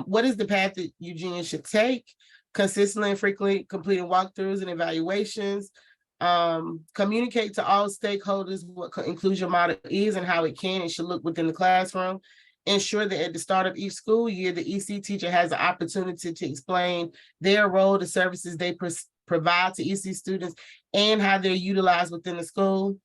What is the path that Eugenia should take? Consistently and frequently completing walkthroughs and evaluations, Communicate to all stakeholders what inclusion model is and how it can and should look within the classroom. Ensure that at the start of each school year, the EC teacher has the opportunity to explain their role, the services they provide to EC students, and how they're utilized within the school.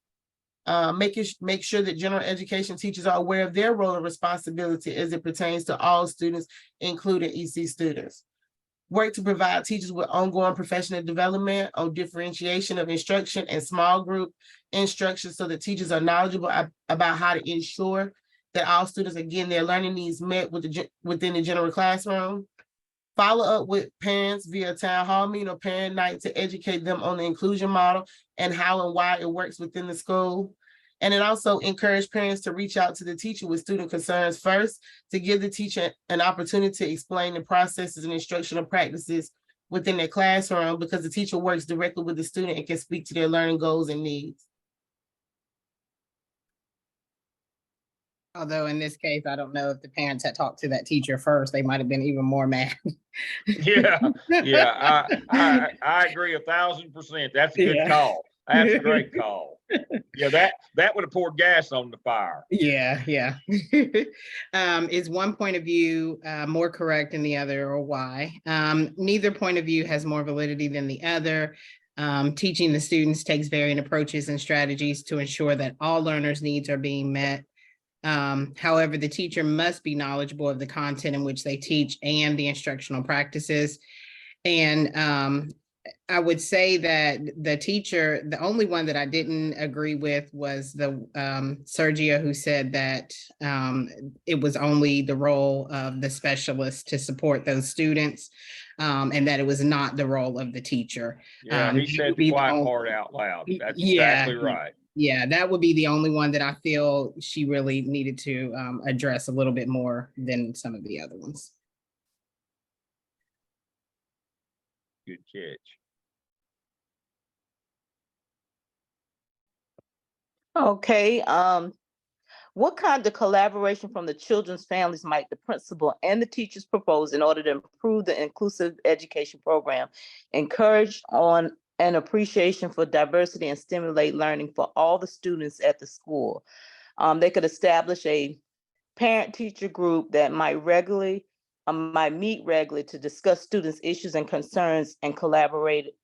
Make sure that general education teachers are aware of their role and responsibility as it pertains to all students, including EC students. Work to provide teachers with ongoing professional development on differentiation of instruction and small group instruction so that teachers are knowledgeable about how to ensure that all students are getting their learning needs met within the general classroom. Follow up with parents via town hall meeting or parent night to educate them on the inclusion model and how and why it works within the school. And then also encourage parents to reach out to the teacher with student concerns first to give the teacher an opportunity to explain the processes and instructional practices within their classroom, because the teacher works directly with the student and can speak to their learning goals and needs. Although in this case, I don't know if the parents had talked to that teacher first, they might have been even more mad. Yeah, I agree 1,000%. That's a good Yeah. call. That's a great call. Yeah, that would have poured gas on the fire. Yeah. Is one point of view more correct than the other, or why? Neither point of view has more validity than the other. Teaching the students takes varying approaches and strategies to ensure that all learners' needs are being met. However, the teacher must be knowledgeable of the content in which they teach and the instructional practices. And I would say that the teacher, the only one that I didn't agree with was the Sergio, who said that it was only the role of the specialist to support those students, and that it was not the role of the teacher. Yeah, he said the quiet part out loud. That's exactly right. Yeah, that would be the only one that I feel she really needed to address a little bit more than some of the other ones. Good catch. Okay, what kind of collaboration from the children's families might the principal and the teachers propose in order to improve the inclusive education program, encourage on an appreciation for diversity and stimulate learning for all the students at the school? They could establish a parent-teacher group that might meet regularly to discuss students' issues and concerns and collaboratively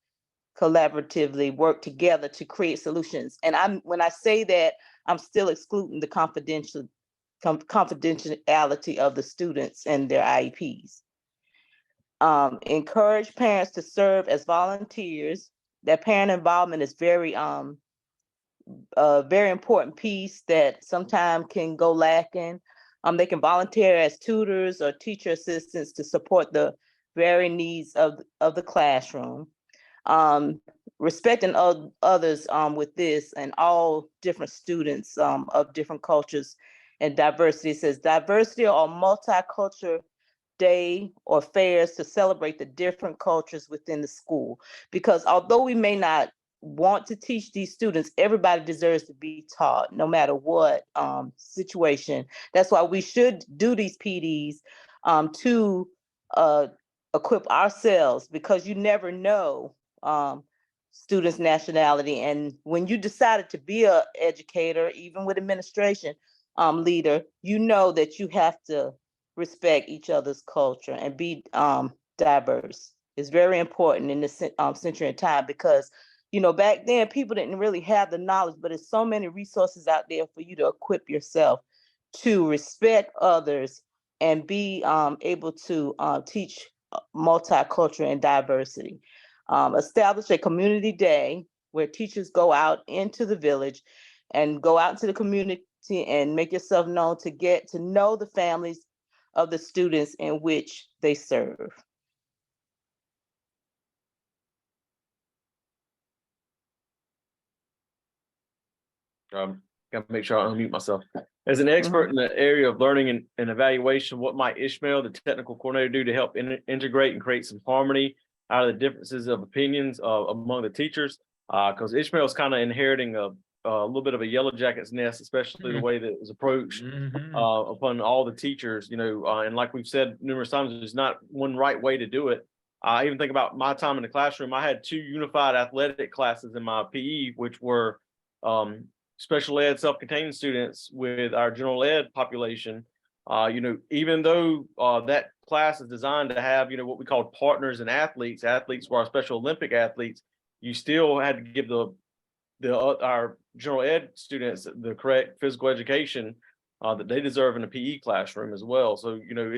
work together to create solutions. And when I say that, I'm still excluding the confidentiality of the students and their IEPs. Encourage parents to serve as volunteers. That parent involvement is very very important piece that sometimes can go lacking. They can volunteer as tutors or teacher assistants to support the varying needs of the classroom. Respecting others with this and all different students of different cultures and diversity. It says diversity or multicultural day or fairs to celebrate the different cultures within the school. Because although we may not want to teach these students, everybody deserves to be taught no matter what situation. That's why we should do these PDs to equip ourselves, because you never know students' nationality. And when you decided to be an educator, even with administration leader, you know that you have to respect each other's culture and be diverse. It's very important in this century and time, because back then people didn't really have the knowledge, but there's so many resources out there for you to equip yourself to respect others and be able to teach multicultural and diversity. Establish a community day where teachers go out into the village and go out into the community and make yourself known to get to know the families of the students in which they serve. Gotta make sure I unmute myself. As an expert in the area of learning and evaluation, what might Ishmael, the technical coordinator, do to help integrate and create some harmony out of the differences of opinions among the teachers? Because Ishmael is kind of inheriting a little bit of a yellow jacket's nest, especially the way that it was approached upon all the teachers, and like we've said numerous times, there's not one right way to do it. I even think about my time in the classroom. I had 2 unified athletic classes in my PE, which were special ed self-contained students with our general ed population. You know, even though that class is designed to have, you know, what we call partners and athletes were our Special Olympic athletes, you still had to give our general ed students the correct physical education that they deserve in a PE classroom as well. So, you know,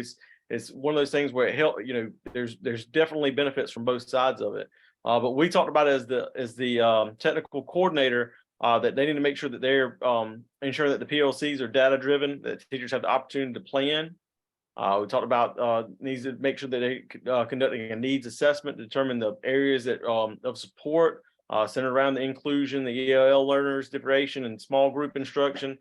it's one of those things where it helps, you know, there's definitely benefits from both sides of it. But we talked about it as the technical coordinator, that they need to make sure that they're ensuring that the PLCs are data driven, that teachers have the opportunity to plan. We talked about needs to make sure that they conducting a needs assessment to determine the areas that of support centered around the inclusion, the ELL learners, differentiation, and small group instruction.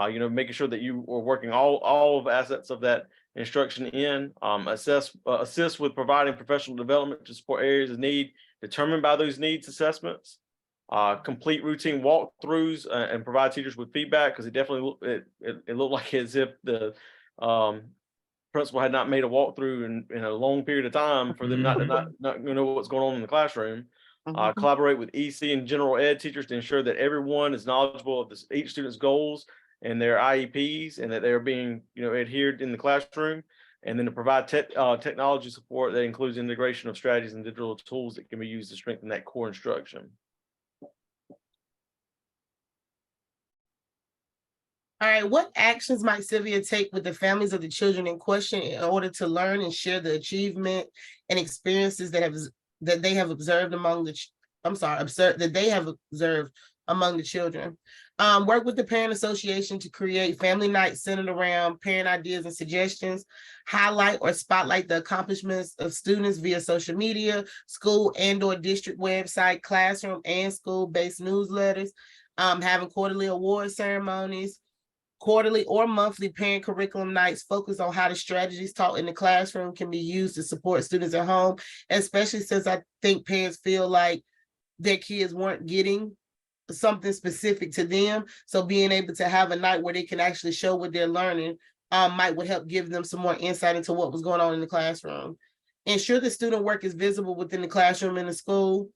You know, making sure that you are working all of assets of that instruction in, assist with providing professional development to support areas of need determined by those needs assessments. Complete routine walkthroughs and provide teachers with feedback, because it definitely it looked like as if the principal had not made a walkthrough in a long period of time for them not know what's going on in the classroom. Collaborate with EC and general ed teachers to ensure that everyone is knowledgeable of each student's goals and their IEPs, and that they're being, you know, adhered in the classroom. And then to provide technology support that includes integration of strategies and digital tools that can be used to strengthen that core instruction. All right, what actions might Sylvia take with the families of the children in question in order to learn and share the achievement and experiences that they have observed among the children? Work with the parent association to create family nights centered around parent ideas and suggestions. Highlight or spotlight the accomplishments of students via social media, school and/or district website, classroom and school-based newsletters. Having quarterly award ceremonies. Quarterly or monthly parent curriculum nights focus on how the strategies taught in the classroom can be used to support students at home, especially since I think parents feel like their kids weren't getting something specific to them. So being able to have a night where they can actually show what they're learning would help give them some more insight into what was going on in the classroom. Ensure the student work is visible within the classroom and the school.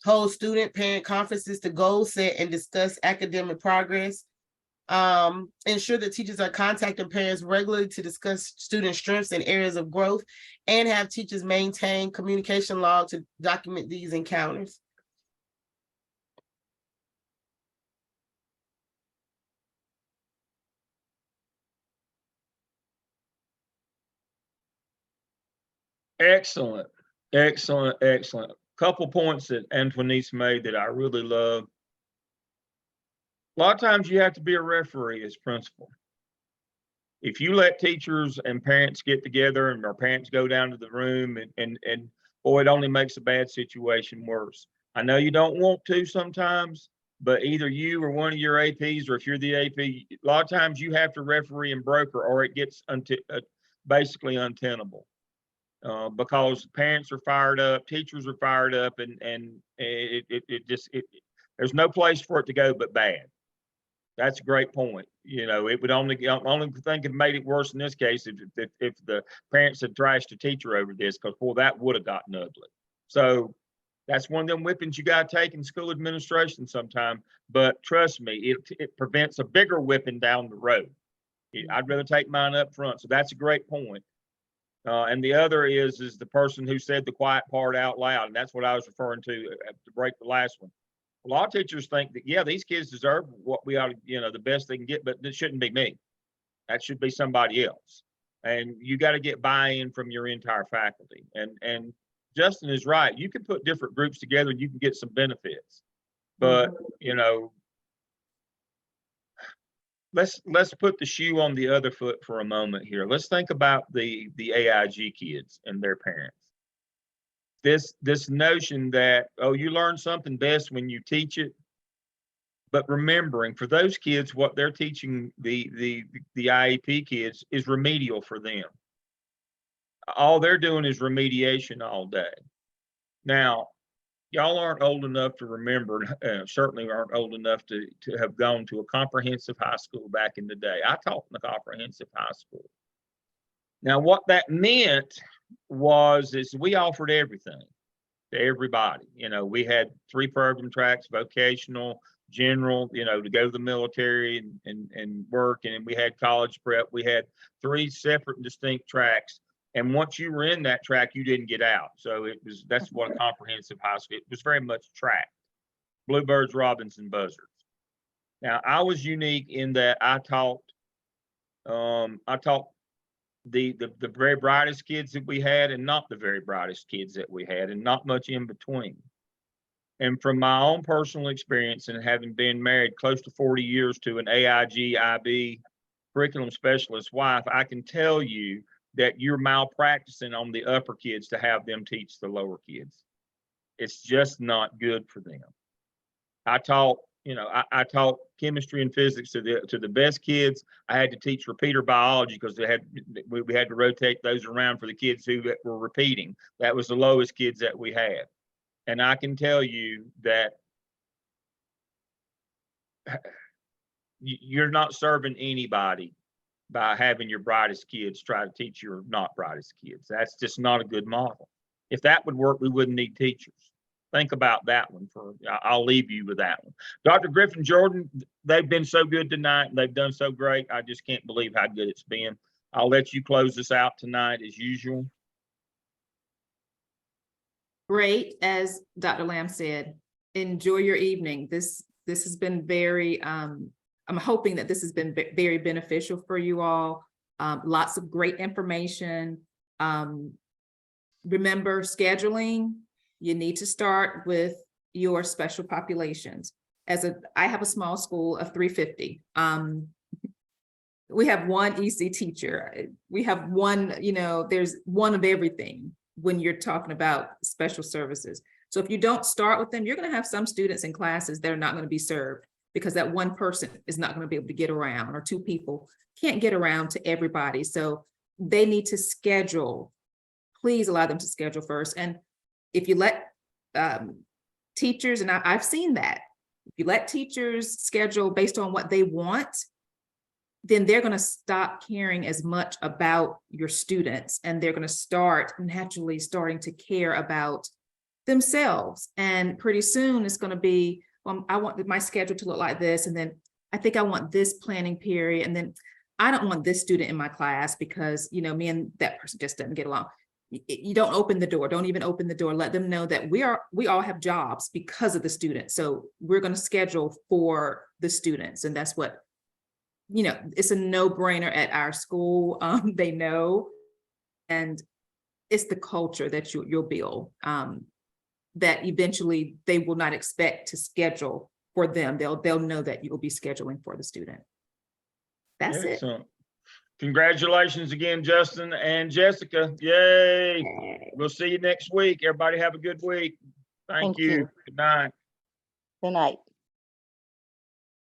Hold student parent conferences to goal set and discuss academic progress. Ensure that teachers are contacting parents regularly to discuss student strengths and areas of growth, and have teachers maintain communication log to document these encounters. Excellent, excellent, excellent. Couple points that Antoinette's made that I really love. A lot of times you have to be a referee as principal. If you let teachers and parents get together and our parents go down to the room and boy, it only makes a bad situation worse. I know you don't want to sometimes, but either you or one of your APs, or if you're the AP, a lot of times you have to referee and broker, or it gets basically untenable. Because parents are fired up, teachers are fired up, and there's no place for it to go but bad. That's a great point. You know, it would only think it made it worse in this case if the parents had trashed a teacher over this, because boy, that would have gotten ugly. So that's one of them whippings you got to take in school administration sometime. But trust me, it prevents a bigger whipping down the road. I'd rather take mine up front. So that's a great point. And the other is the person who said the quiet part out loud, and that's what I was referring to break the last one. A lot of teachers think that, yeah, these kids deserve what we ought to, you know, the best they can get, but it shouldn't be me. That should be somebody else. And you got to get buy-in from your entire faculty. And Justin is right. You can put different groups together and you can get some benefits. But, you know, let's put the shoe on the other foot for a moment here. Let's think about the AIG kids and their parents. This notion that, oh, you learn something best when you teach it, but remembering for those kids, what they're teaching the IEP kids is remedial for them. All they're doing is remediation all day. Now, y'all aren't old enough to remember, certainly aren't old enough to have gone to a comprehensive high school back in the day. I taught in a comprehensive high school. Now, what that meant is we offered everything to everybody. You know, we had 3 program tracks: vocational, general, you know, to go to the military and work, and then we had college prep. We had 3 separate and distinct tracks. And once you were in that track, you didn't get out. So that's what a comprehensive high school, it was very much track. Bluebirds, robins, and buzzards. Now, I was unique in that I taught the very brightest kids that we had and not the very brightest kids that we had, and not much in between. And from my own personal experience and having been married close to 40 years to an AIG IB curriculum specialist wife, I can tell you that you're malpracticing on the upper kids to have them teach the lower kids. It's just not good for them. I taught chemistry and physics to the best kids. I had to teach repeater biology because we had to rotate those around for the kids who were repeating. That was the lowest kids that we had. And I can tell you that you're not serving anybody by having your brightest kids try to teach your not brightest kids. That's just not a good model. If that would work, we wouldn't need teachers. Think about that one. I'll leave you with that one. Dr. Griffin Jordan, they've been so good tonight. They've done so great. I just can't believe how good it's been. I'll let you close this out tonight as usual. Great, as Dr. Lamb said, enjoy your evening. This has been very, I'm hoping that this has been very beneficial for you all. Lots of great information. Remember scheduling. You need to start with your special populations. I have a small school of 350. We have one EC teacher. We have one, there's one of everything when you're talking about special services. So if you don't start with them, you're going to have some students in classes that are not going to be served because that one person is not going to be able to get around, or 2 people can't get around to everybody. So they need to schedule. Please allow them to schedule first. And if you let teachers, and I've seen that, if you let teachers schedule based on what they want, then they're going to stop caring as much about your students, and they're going to start naturally starting to care about themselves. And pretty soon it's going to be, well, I want my schedule to look like this, and then I think I want this planning period, and then I don't want this student in my class because me and that person just doesn't get along. You don't open the door. Don't even open the door. Let them know that we all have jobs because of the students. So we're going to schedule for the students, and that's what, it's a no-brainer at our school. They know, and it's the culture that you'll build. That eventually they will not expect to schedule for them. They'll know that you will be scheduling for the student. That's Excellent. it. Congratulations again, Justin and Jessica. Yay. We'll see you next week. Everybody have a good week. Thank you. Good night. Good night.